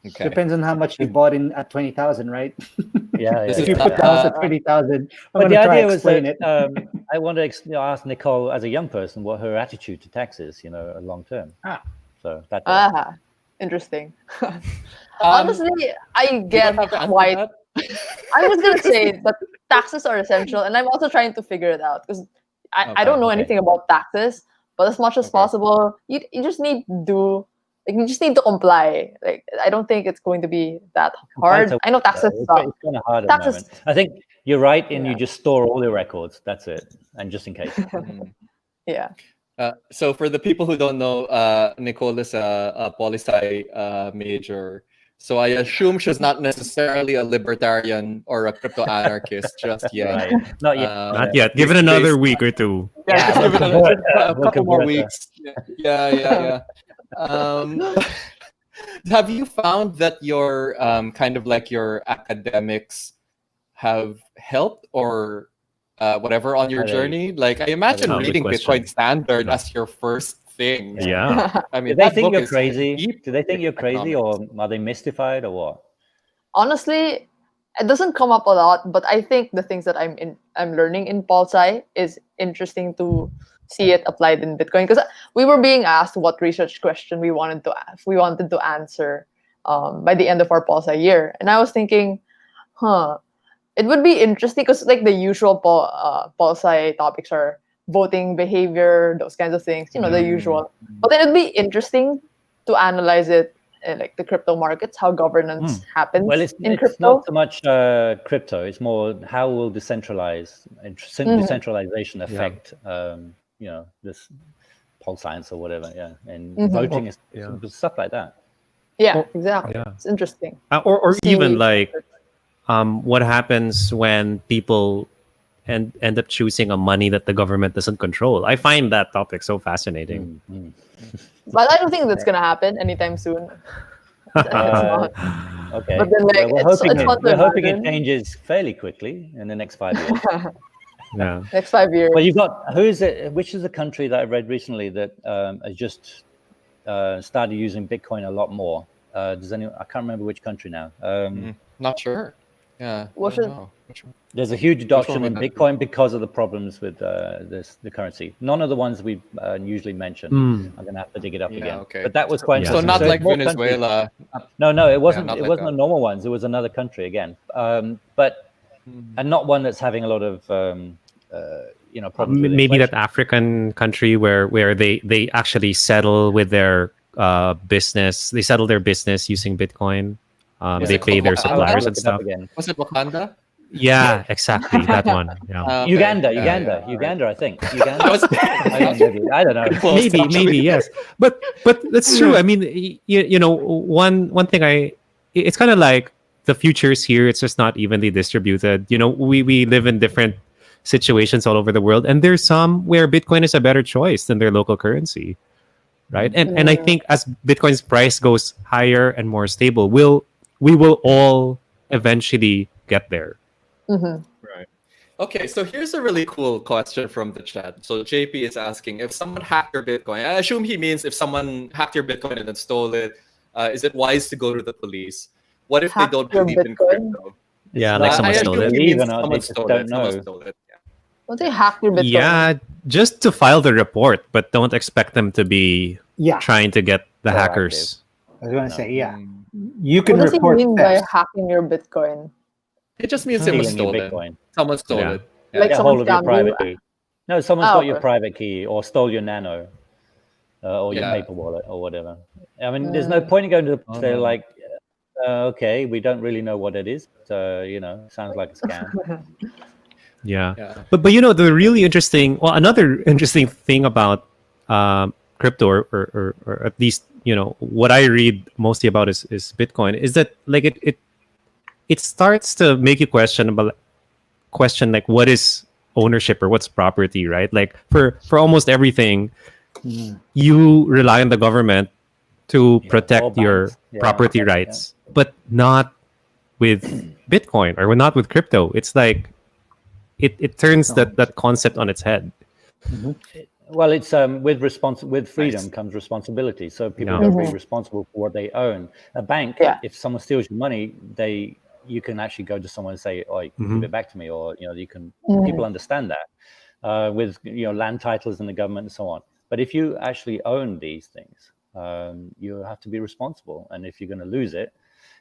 Okay. depends on how much you bought in at 20,000, right? Yeah, This yeah, is If you yeah, put yeah. down at 20,000, I'm But going the to try idea to was explain that it. I want to ask Nicole, as a young person, what her attitude to taxes, long term. Ah. So that's Interesting. Um, Honestly, I you get don't have to answer why. that? I was gonna say that taxes are essential, and I'm also trying to figure it out because I don't know Okay. anything about taxes. But as much as Okay. possible, you just need to do. Like, you just need to comply. Like, I don't think it's going to be that hard. I know taxes It's suck. kind of hard at the Taxes- moment. I think you're right, and you Yeah. just store all your records. That's it, and just in case. Mhm. Yeah. So for the people who don't know, Nicole is a poli-sci major. So I assume she's not necessarily a libertarian or a crypto anarchist just yet. Right? Not yet. Not yet. Give it another week or two. Yeah, just we'll give it convert a her. We'll couple more convert her. weeks. Yeah. Have you found that your kind of like your academics have helped or whatever on your Are they- journey? Like I imagine Good reading question. Bitcoin Standard Yeah. as your first thing. Yeah. I Do mean, they that think book you're is crazy? deep Do they think you're crazy, or economics. are they mystified, or what? Honestly, it doesn't come up a lot, but I think the things that I'm learning in Pulsai is interesting to see it applied in Bitcoin, because we were being asked what research question we wanted to answer by the end of our Pulsai year, and I was thinking, it would be interesting because like the usual Pulsai topics are voting behavior, those kinds of things, the usual. But then it'd be interesting to analyze it in like the crypto markets, how governance happens Well, it's in crypto. not so much crypto. It's more how will decentralization affect, this pulse science or whatever. Yeah, and voting is stuff like that. Yeah, exactly. Yeah. It's interesting. Or See- even like what happens when people end up choosing a money that the government doesn't control. I find that topic so fascinating. But I don't think that's gonna happen anytime soon. It's not. Okay. But then, like, we're it's hoping, fun to we're hoping it imagine. changes fairly quickly in the next 5 years. Yeah. Next 5 years. Well, you got which is the country that I read recently that has just started using Bitcoin a lot more? Does anyone? I can't remember which country now. Not sure. Yeah. What I don't should- know. Which one? There's a huge adoption in was that? Bitcoin because of the problems with the currency. None of the ones we usually mention. I'm going to have to dig it up Yeah, again. okay. But that was quite Yeah. So interesting. not it's like more countries. Venezuela. No, it wasn't. not It like wasn't that. the normal ones. It was another country again, but and not one that's having a lot of problems with Maybe that inflation. African country where they actually settle with their business. They settle their business using Bitcoin. Was They it pay their Wakanda? suppliers Look and it up stuff. again. Was it Wakanda? Yeah, exactly. That one. Yeah. Okay. Uganda, Yeah, Uganda, yeah. Uganda. I think Uganda. was- I don't know. Close, maybe actually. yes, but that's true. I mean, one thing it's kind of like the future is here. It's just not evenly distributed. We live in different situations all over the world, and there's some where Bitcoin is a better choice than their local currency, right? And I think as Bitcoin's price goes higher and more stable, we will all eventually get there. Mhm. Right. Okay, so here's a really cool question from the chat. So JP is asking, if someone hacked your Bitcoin, I assume he means if someone hacked your Bitcoin and then stole it, is it wise to go to the police? What if they Hacked don't your believe in Bitcoin? crypto? Yeah, not- like I someone assume stole it. he Believe means or not, someone they just stole don't it. Someone know. stole it. Yeah. Don't they hack your Bitcoin? Yeah, just to file the report, but don't expect them to be Yeah, trying to get the Proactive. hackers. I was going to say, yeah. Mm. You can What does he report mean by theft. hacking your Bitcoin? It just means it was Stealing your stolen. Bitcoin. Someone stole Yeah. it. Like Get someone hold of your scammed private you? key. No, someone's got your okay. private key or stole your nano or your Yeah. paper wallet or whatever. I mean, there's no point in going to the police. They're like, okay, we don't really know what it is. But, sounds like a scam. Yeah. Yeah. But the really interesting, another interesting thing about crypto, or at least what I read mostly about is Bitcoin, is that like it starts to make you question like what is ownership or what's property, right? Like for almost everything, you rely on the government to Yeah, protect all your banks. Yeah, property rights, but not with Bitcoin or not with crypto. It's like it turns that concept on its head. Well, it's with freedom Nice. comes responsibility. So people Yeah. got to be responsible for what they own. A bank, Yeah. if someone steals your money, you can actually go to someone and say, "Oh, give it back to me," or you can. People understand that with land titles in the government and so on. But if you actually own these things, you have to be responsible. And if you're going to lose it,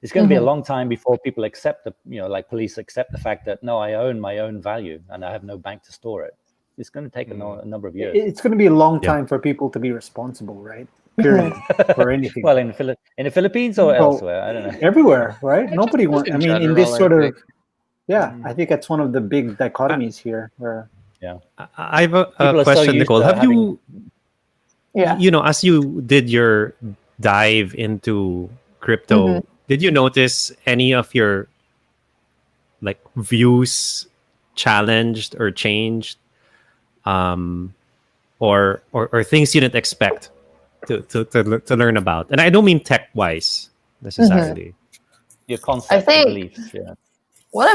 it's going to be a long time before people accept like police accept the fact that no, I own my own value and I have no bank to store it. It's going to take a number of years. It's going to be a long Yeah. time for people to be responsible, right? Period. For anything. Well, in the Philippines or elsewhere, I don't know. Everywhere, right? Nobody Just wants. in I mean, in general, this sort I of, think. I think that's one of the big dichotomies here. Where I have a People are so question, used Nicole. to Have having- you, Yeah. as you did your dive into crypto, did you notice any of your like views challenged or changed, or things you didn't expect to learn about? And I don't mean tech wise necessarily. your concept, I think- beliefs. Yeah. What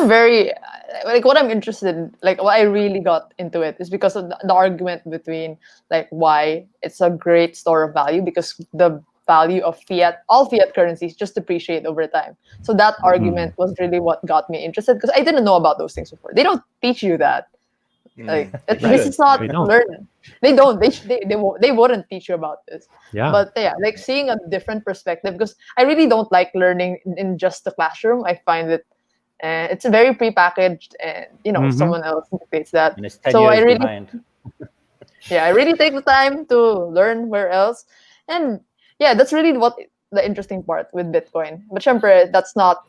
I'm interested in, like what I really got into it is because of the argument between like why it's a great store of value, because the value of all fiat currencies just depreciate over time. So that argument was really what got me interested, because I didn't know about those things before. They don't teach you that. Like this is not They don't. learned. They don't. They wouldn't teach you about this. Yeah. But like seeing a different perspective, because I really don't like learning in just the classroom. I find it it's very prepackaged, and someone else dictates that. And it's 10 So years I really, behind. I really take the time to learn where else, and that's really what the interesting part with Bitcoin. But syempre, it's not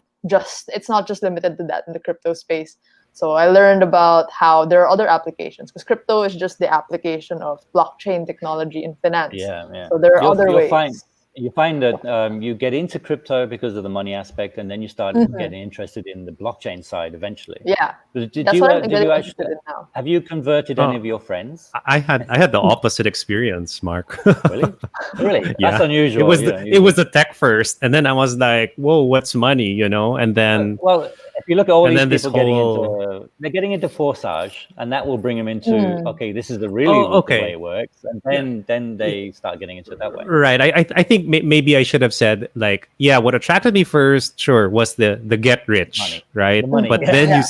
just limited to that in the crypto space. So I learned about how there are other applications, because crypto is just the application of blockchain technology in finance. Yeah. So there are other ways. You find that you get into crypto because of the money aspect, and then you start getting interested in the blockchain side eventually. Yeah, Did that's you, what I'm did getting you interested actually in now. have you converted any of your friends? I had the opposite experience, Mark. Really? Really? Yeah. That's unusual. It was the tech first, and then I was like, "Whoa, what's money?" And then well, if you look at all and these then this people they're getting into Forsage, and that will bring them into okay, this is the way it works, and then they start getting into it that way. Right. I think maybe I should have said like, what attracted me first, sure, was the get rich, Money. right? The money. But Yeah. then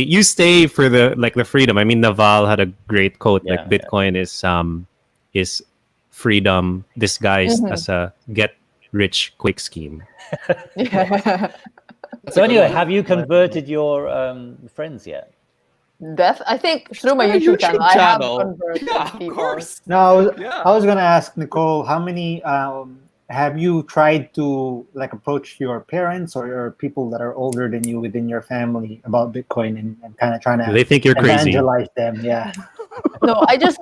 you stay for the freedom. I mean, Naval had a great quote like Bitcoin is freedom disguised as a get rich quick scheme. So anyway, have you converted your friends yet? I think through my My YouTube channel, I have channel. converted Yeah, of people. course. now, Yeah. I was gonna ask Nicole, how many have you tried to like approach your parents or people that are older than you within your family about Bitcoin and kind of trying to They think you're crazy. evangelize them? Yeah. No, I just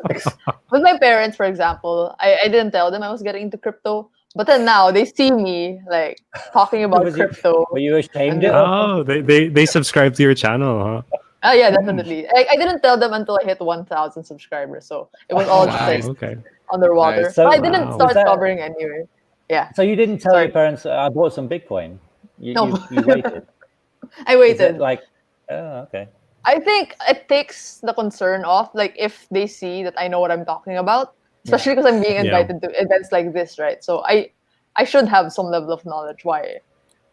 with my parents, for example, I didn't tell them I was getting into crypto, but then now they see me like talking about crypto. Were you ashamed of? Oh, they subscribe to your channel, huh? Oh yeah, definitely. I didn't tell them until I hit 1,000 subscribers, so it was all just like Okay. underwater. Nice. But I didn't Wow. start Was that- covering anyway. Yeah, So you didn't tell Sorry. your parents, I bought some Bitcoin. No. You waited. I Is waited. it like, oh, okay. I think it takes the concern off, like if they see that I know what I'm talking about, especially because I'm being invited to events like this, right? So I should have some level of knowledge why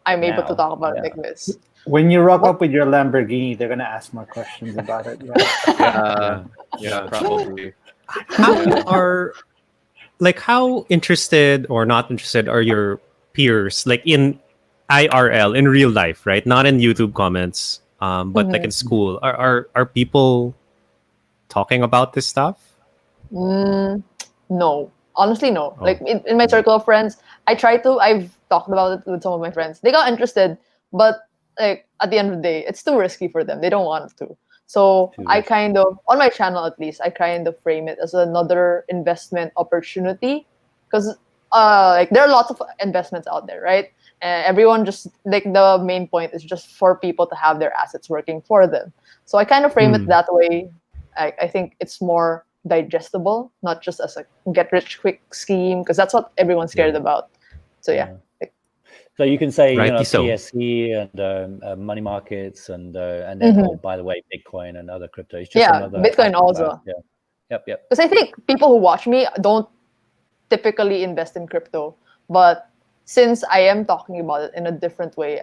I'm able to Now, talk about it yeah. like this. When you rock up with your Lamborghini, they're gonna ask more questions about it. Yeah. Yeah, probably. How interested or not interested are your peers, like in IRL, in real life, right? Not in YouTube comments, but like in school. Are people talking about this stuff? No, honestly, no. Like in my circle of friends, I've talked about it with some of my friends. They got interested, but like at the end of the day, it's too risky for them. They don't want to. So Too I risky. kind of, on my channel at least, I kind of frame it as another investment opportunity because like there are lots of investments out there, right? And everyone just like the main point is just for people to have their assets working for them. So I kind of frame it that way. I think it's more digestible, not just as a get rich quick scheme, because that's what everyone's scared about. So yeah. So you can say, Rightly so. PSE and money markets and then, oh, by the way, Bitcoin and other crypto. It's just another Bitcoin asset also. class. Yeah. Yep. Because I think people who watch me don't typically invest in crypto, but since I am talking about it in a different way,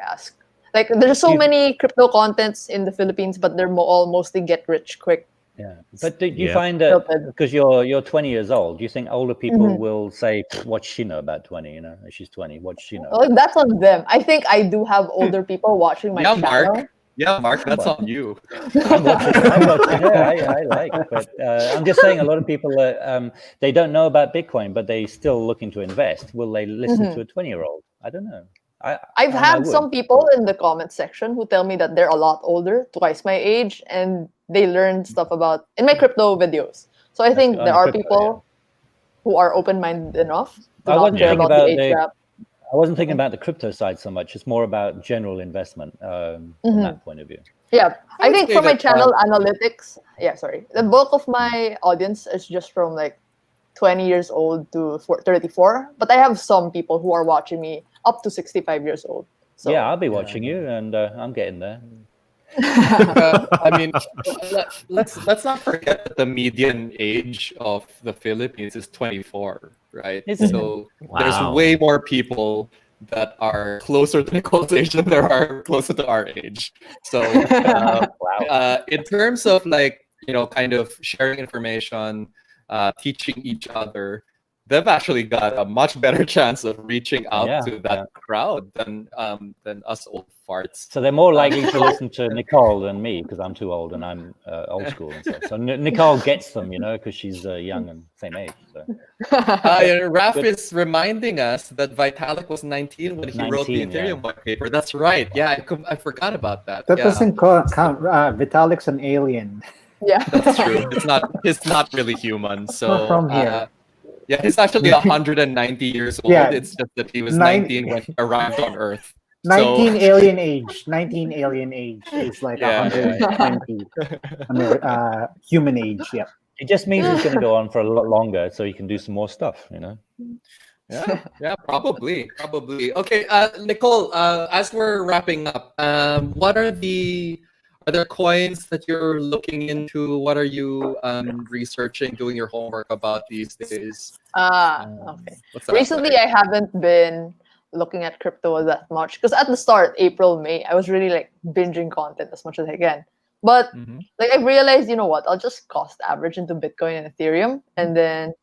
like there's so many crypto contents in the Philippines, but they're all mostly get rich quick. Yeah, but do you find that because you're 20 years old, do you think older people will say, "What's she know about 20? She's 20. What's she know?" Well, that's on them. I think I do have older people watching my channel. Mark, that's on you. I'm watching. Yeah, I like, but I'm just saying, a lot of people they don't know about Bitcoin, but they still looking to invest. Will they listen to a 20-year-old? I don't know. I've had some people in the comment section who tell me that they're a lot older, twice my age, and they learned stuff about in my crypto videos. So I think there are people who are open-minded enough to not care about the age gap. I wasn't thinking about the crypto side so much. It's more about general investment from that point of view. Yeah, I think for my channel analytics, the bulk of my audience is just from like 20 years old to 34. But I have some people who are watching me up to 65 years old. So, yeah, I'll be watching you, and I'm getting there. I mean, let's not forget that the median age of the Philippines is 24, right? So there's way more people that are closer to Nicole's age than there are closer to our age. So in terms of like, kind of sharing information, teaching each other, they've actually got a much better chance of reaching out to that crowd than us old farts. So they're more likely to listen to Nicole than me because I'm too old and I'm old school and stuff. So Nicole gets them, because she's young and same age. So. Raf is reminding us that Vitalik was 19 when he wrote the Ethereum white paper. That's right. Yeah, I forgot about that. That doesn't count. Vitalik's an alien. Yeah, that's true. It's not really human. So not from here. Yeah, he's actually 190 years old. Yeah. It's just that he was 19 when he arrived on Earth. 19 alien age. 19 alien age is like 120 human age. Yeah. It just means he's going to go on for a lot longer, so he can do some more stuff. Yeah, probably. Okay, Nicole. As we're wrapping up, are there coins that you're looking into? What are you researching, doing your homework about these days? Okay. Recently, I haven't been looking at crypto that much because at the start, April, May, I was really like binging content as much as I can. But like I realized, you know what? I'll just cost average into Bitcoin and Ethereum, and then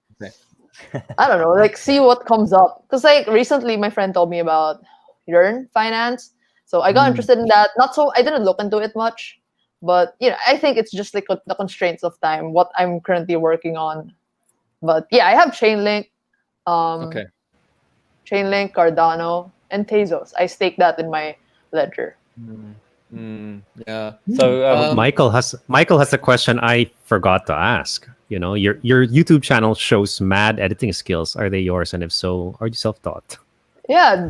I don't know, like see what comes up. Because like recently, my friend told me about Yearn Finance. So I got interested in that. I didn't look into it much, but I think it's just like the constraints of time, what I'm currently working on. But yeah, I have Chainlink, Cardano, and Tezos. I stake that in my ledger. Yeah. So Michael has a question I forgot to ask. Your YouTube channel shows mad editing skills. Are they yours? And if so, are you self-taught? Yeah,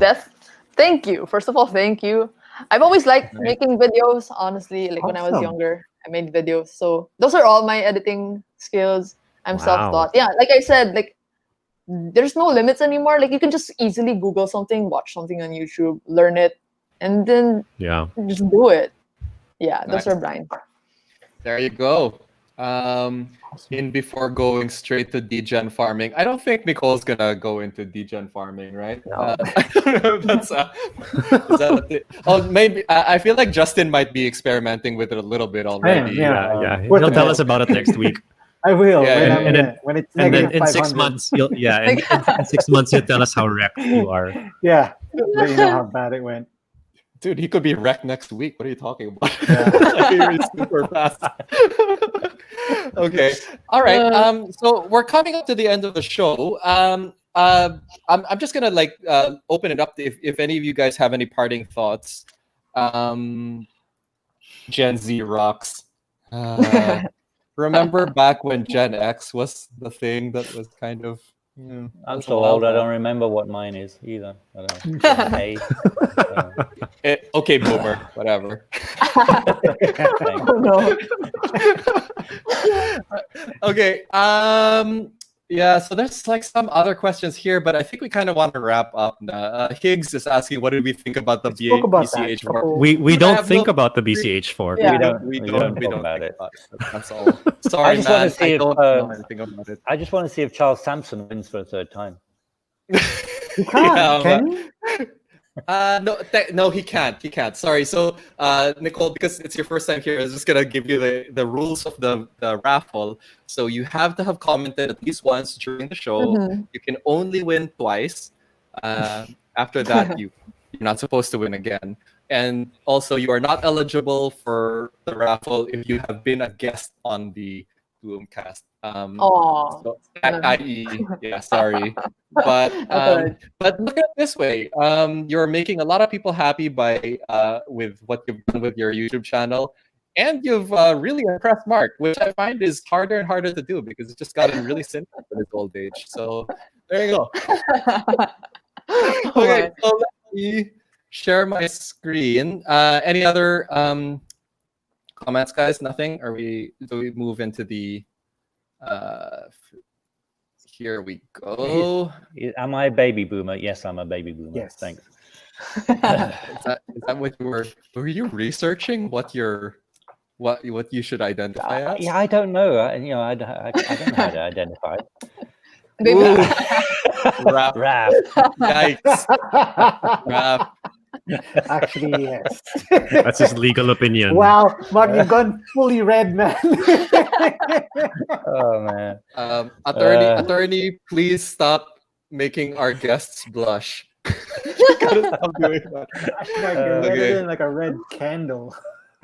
thank you. First of all, thank you. I've always liked making videos, honestly. Like when I was younger, I made videos. So those are all my editing skills. I'm self-taught. Yeah, like I said, like there's no limits anymore. Like you can just easily Google something, watch something on YouTube, learn it, and then just do it. Yeah, those are mine. There you go. Before going straight to degen farming, I don't think Nicole's gonna go into degen farming, right? No. Maybe I feel like Justin might be experimenting with it a little bit already. Yeah. He'll tell us about it next week. I will. When it's and then in 6 months, in 6 months you'll tell us how wrecked you are. Yeah, let you know how bad it went. Dude, he could be wrecked next week. What are you talking about? Yeah. He's super fast. Okay. All right. So we're coming up to the end of the show. I'm just gonna open it up if any of you guys have any parting thoughts. Gen Z rocks. Remember back when Gen X was the thing that was kind of. I'm was a so while old. I back. don't remember what mine is either. I don't know. Gen A. Okay, boomer, whatever. Thanks. Oh no. Okay. Yeah, so there's like some other questions here, but I think we kind of want to wrap up now. Higgs is asking, what did we think about the We spoke about that BCH a couple- work? We I don't have think no- about the BCH fork. Yeah. We We don't don't talk about think it. about it. That's all. Sorry, just wanna man. see I if, don't know anything about it. I just want to see if Charles Sampson wins for a third time. You can't, Yeah, can you? no, he can't. He can't. Sorry. So, Nicole, because it's your first time here, I was just gonna give you the rules of the raffle. So you have to have commented at least once during the show. Mhm. You can only win twice. After that, you're not supposed to win again. And also, you are not eligible for the raffle if you have been a guest on the BloomCast. Aw. So, i.e., yeah, sorry, but alright. but look at it this way. You're making a lot of people happy by with what you've done with your YouTube channel, and you've really impressed Mark, which I find is harder and harder to do because it's just gotten really simple in his old age. So there you go. Okay, so let me share my screen. Any other comments, guys? Nothing? Do we move into the here we go. Am I a baby boomer? Yes, I'm a baby boomer. Yes. Thanks. Is that what you were you researching what you should identify as? Yeah, I don't know. I don't know how to identify. Baby. Ooh. Rap. Rap. Yikes. Rap. Actually, yes. That's his legal opinion. Wow, Mark, you've gone fully red, man. Oh man. Attorney, please stop making our guests blush. Gotta stop doing that. Rather Okay. than like a red candle.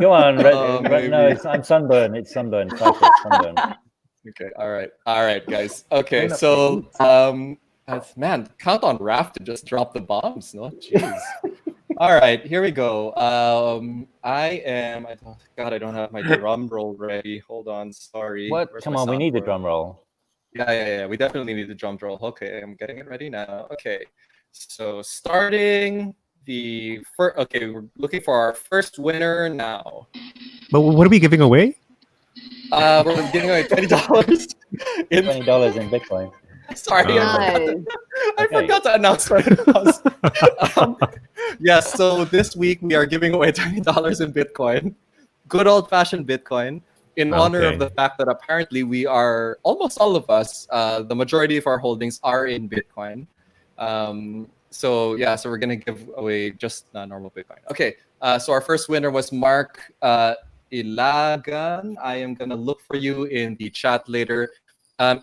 Go on, Oh, no, I'm sunburned. It's sunburned. Cypress, sunburned. Okay, all right, guys. Okay, Enough. so man, count on Raph to just drop the bombs, no? Jeez. All right, here we go. I don't have my drum roll ready. Hold on, sorry. What? Where's Come my on, we need the soundboard? drum roll. Yeah. We definitely need the drum roll. Okay, I'm getting it ready now. Okay, so starting the first. Okay, we're looking for our first winner now. But what are we giving away? We're giving away $20 in $20 in Bitcoin. Sorry, Nice. I forgot to announce what it was. Yes, so this week we are giving away $20 in Bitcoin, good old-fashioned Bitcoin, in honor of Okay. the fact that apparently we are, almost all of us, the majority of our holdings are in Bitcoin. So we're gonna give away just normal Bitcoin. Okay, so our first winner was Mark Ilagan. I am gonna look for you in the chat later.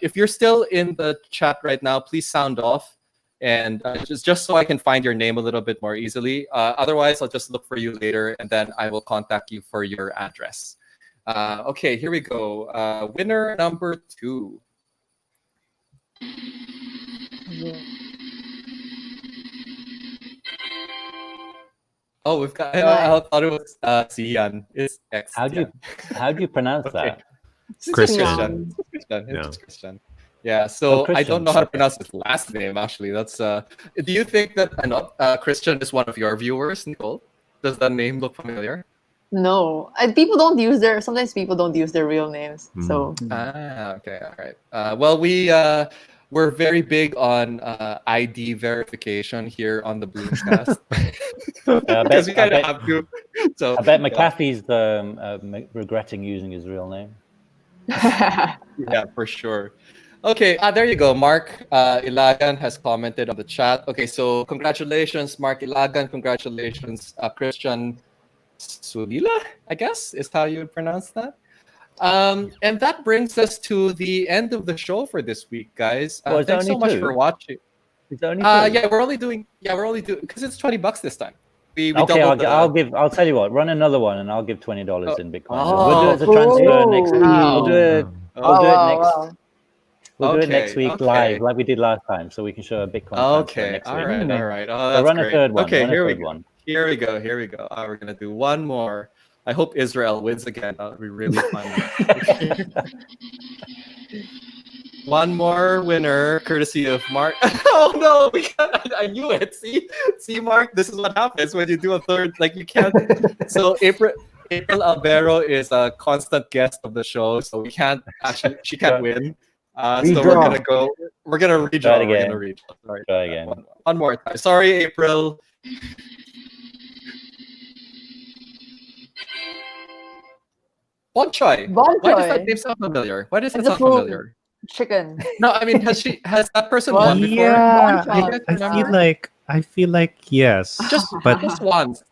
If you're still in the chat right now, please sound off, and just so I can find your name a little bit more easily. Otherwise, I'll just look for you later, and then I will contact you for your address. Okay, here we go. Winner number 2. Oh, we've got. I thought it was Sian. It's X. How do you pronounce Okay. that? It's Christian. Christian. Yeah. It's Christian. Yeah. So I Christian. don't know how to pronounce his last name. Actually, that's. Do you think that Christian is one of your viewers, Nicole? Does that name look familiar? No, sometimes people don't use their real names. So Okay. All right. Well, we're very big on ID verification here on the BloomCast. Because we kind of have to. So I bet McAfee's regretting using his real name. Yeah, for sure. Okay, there you go. Mark Ilagan has commented on the chat. Okay, so congratulations, Mark Ilagan. Congratulations, Christian Sulila, I guess is how you would pronounce that. And that brings us to the end of the show for this week, guys. Well, Thanks so much for watching. Is there only We're only doing because it's $20 this time. We okay, doubled I'll tell you what. Run another one, and I'll give $20 in Bitcoin. Oh, We'll do it as a transfer next week. wow. We'll do it Okay, next week okay. live, like we did last time, so we can show a Bitcoin transfer Okay, next all week. right, all right. Oh, So that's run great. a third one. Okay, run a here we third go. one. Here we go. We're gonna do one more. I hope Israel wins again. That would be really fun. One more winner, courtesy of Mark. Oh no, I knew it. See, Mark, this is what happens when you do a third. Like you can't. So April Albero is a constant guest of the show, so we can't actually. She can't win. So we're gonna go. We're gonna redraw. We're gonna redraw. Sorry. Try again. One more time. Sorry, April. Bonchoy. Why does that name sound familiar? Why does it sound familiar? Chicken. No, I mean, has that person won before? Yeah, I Bonchoy. feel like yes. Just once.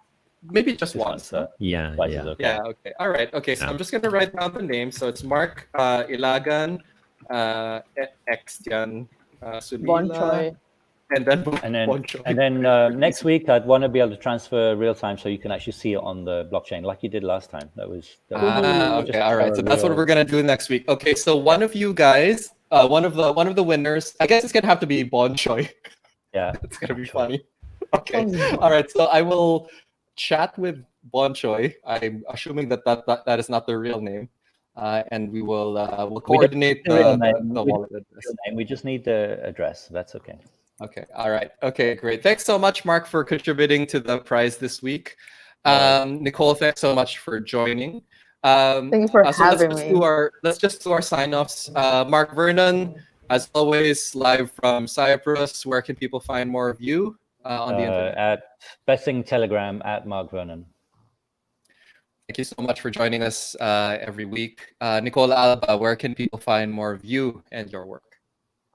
Maybe just once. Yeah. Okay. Yeah, okay. All right. Okay, so I'm just going to write down the name. So it's Mark Ilagan, Extian, Sulila, Bonchoy. and then Bonchoy. And then next week, I'd want to be able to transfer real time so you can actually see it on the blockchain like you did last time. That was okay. All right. So that's what we're going to do next week. Okay, so one of you guys, one of the winners, I guess it's going to have to be Bonchoy. Yeah. It's going to be funny. Okay. All right. So I will chat with Bonchoy. I'm assuming that is not the real name, and we'll coordinate the wallet address. We just need the address. That's okay. Okay. All right. Okay. Great. Thanks so much, Mark, for contributing to the prize this week. Nicole, thanks so much for joining. Thank you for having me. Let's just do our sign-offs. Mark Vernon, as always, live from Cyprus. Where can people find more of you? On the internet? At Betting Telegram at Mark Vernon. Thank you so much for joining us every week. Nicole Alba, where can people find more of you and your work?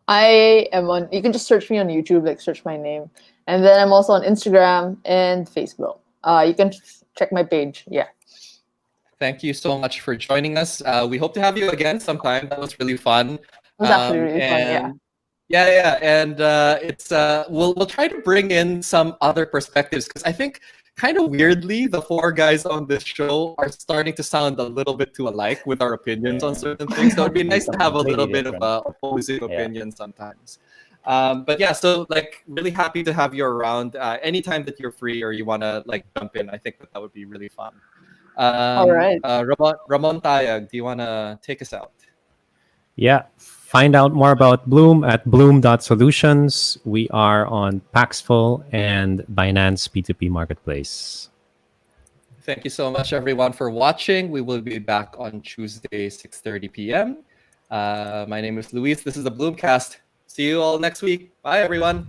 I am on, you can just search me on YouTube, like search my name. And then I'm also on Instagram and Facebook. You can check my page. Yeah. Thank you so much for joining us. We hope to have you again sometime. That was really fun. It was actually really fun, yeah. And it's we'll try to bring in some other perspectives because I think kind of weirdly the four guys on this show are starting to sound a little bit too alike with our opinions on certain things. So it'd be nice to have a little bit of opposing opinion sometimes. But yeah, so like really happy to have you around anytime that you're free or you want to like jump in. I think that would be really fun. All right. Ramon Tayag, do you want to take us out? Yeah. Find out more about Bloom at bloom.solutions. We are on Paxful and Binance P2P Marketplace. Thank you so much, everyone, for watching. We will be back on Tuesday, 6:30 p.m. My name is Luis. This is the BloomCast. See you all next week. Bye, everyone.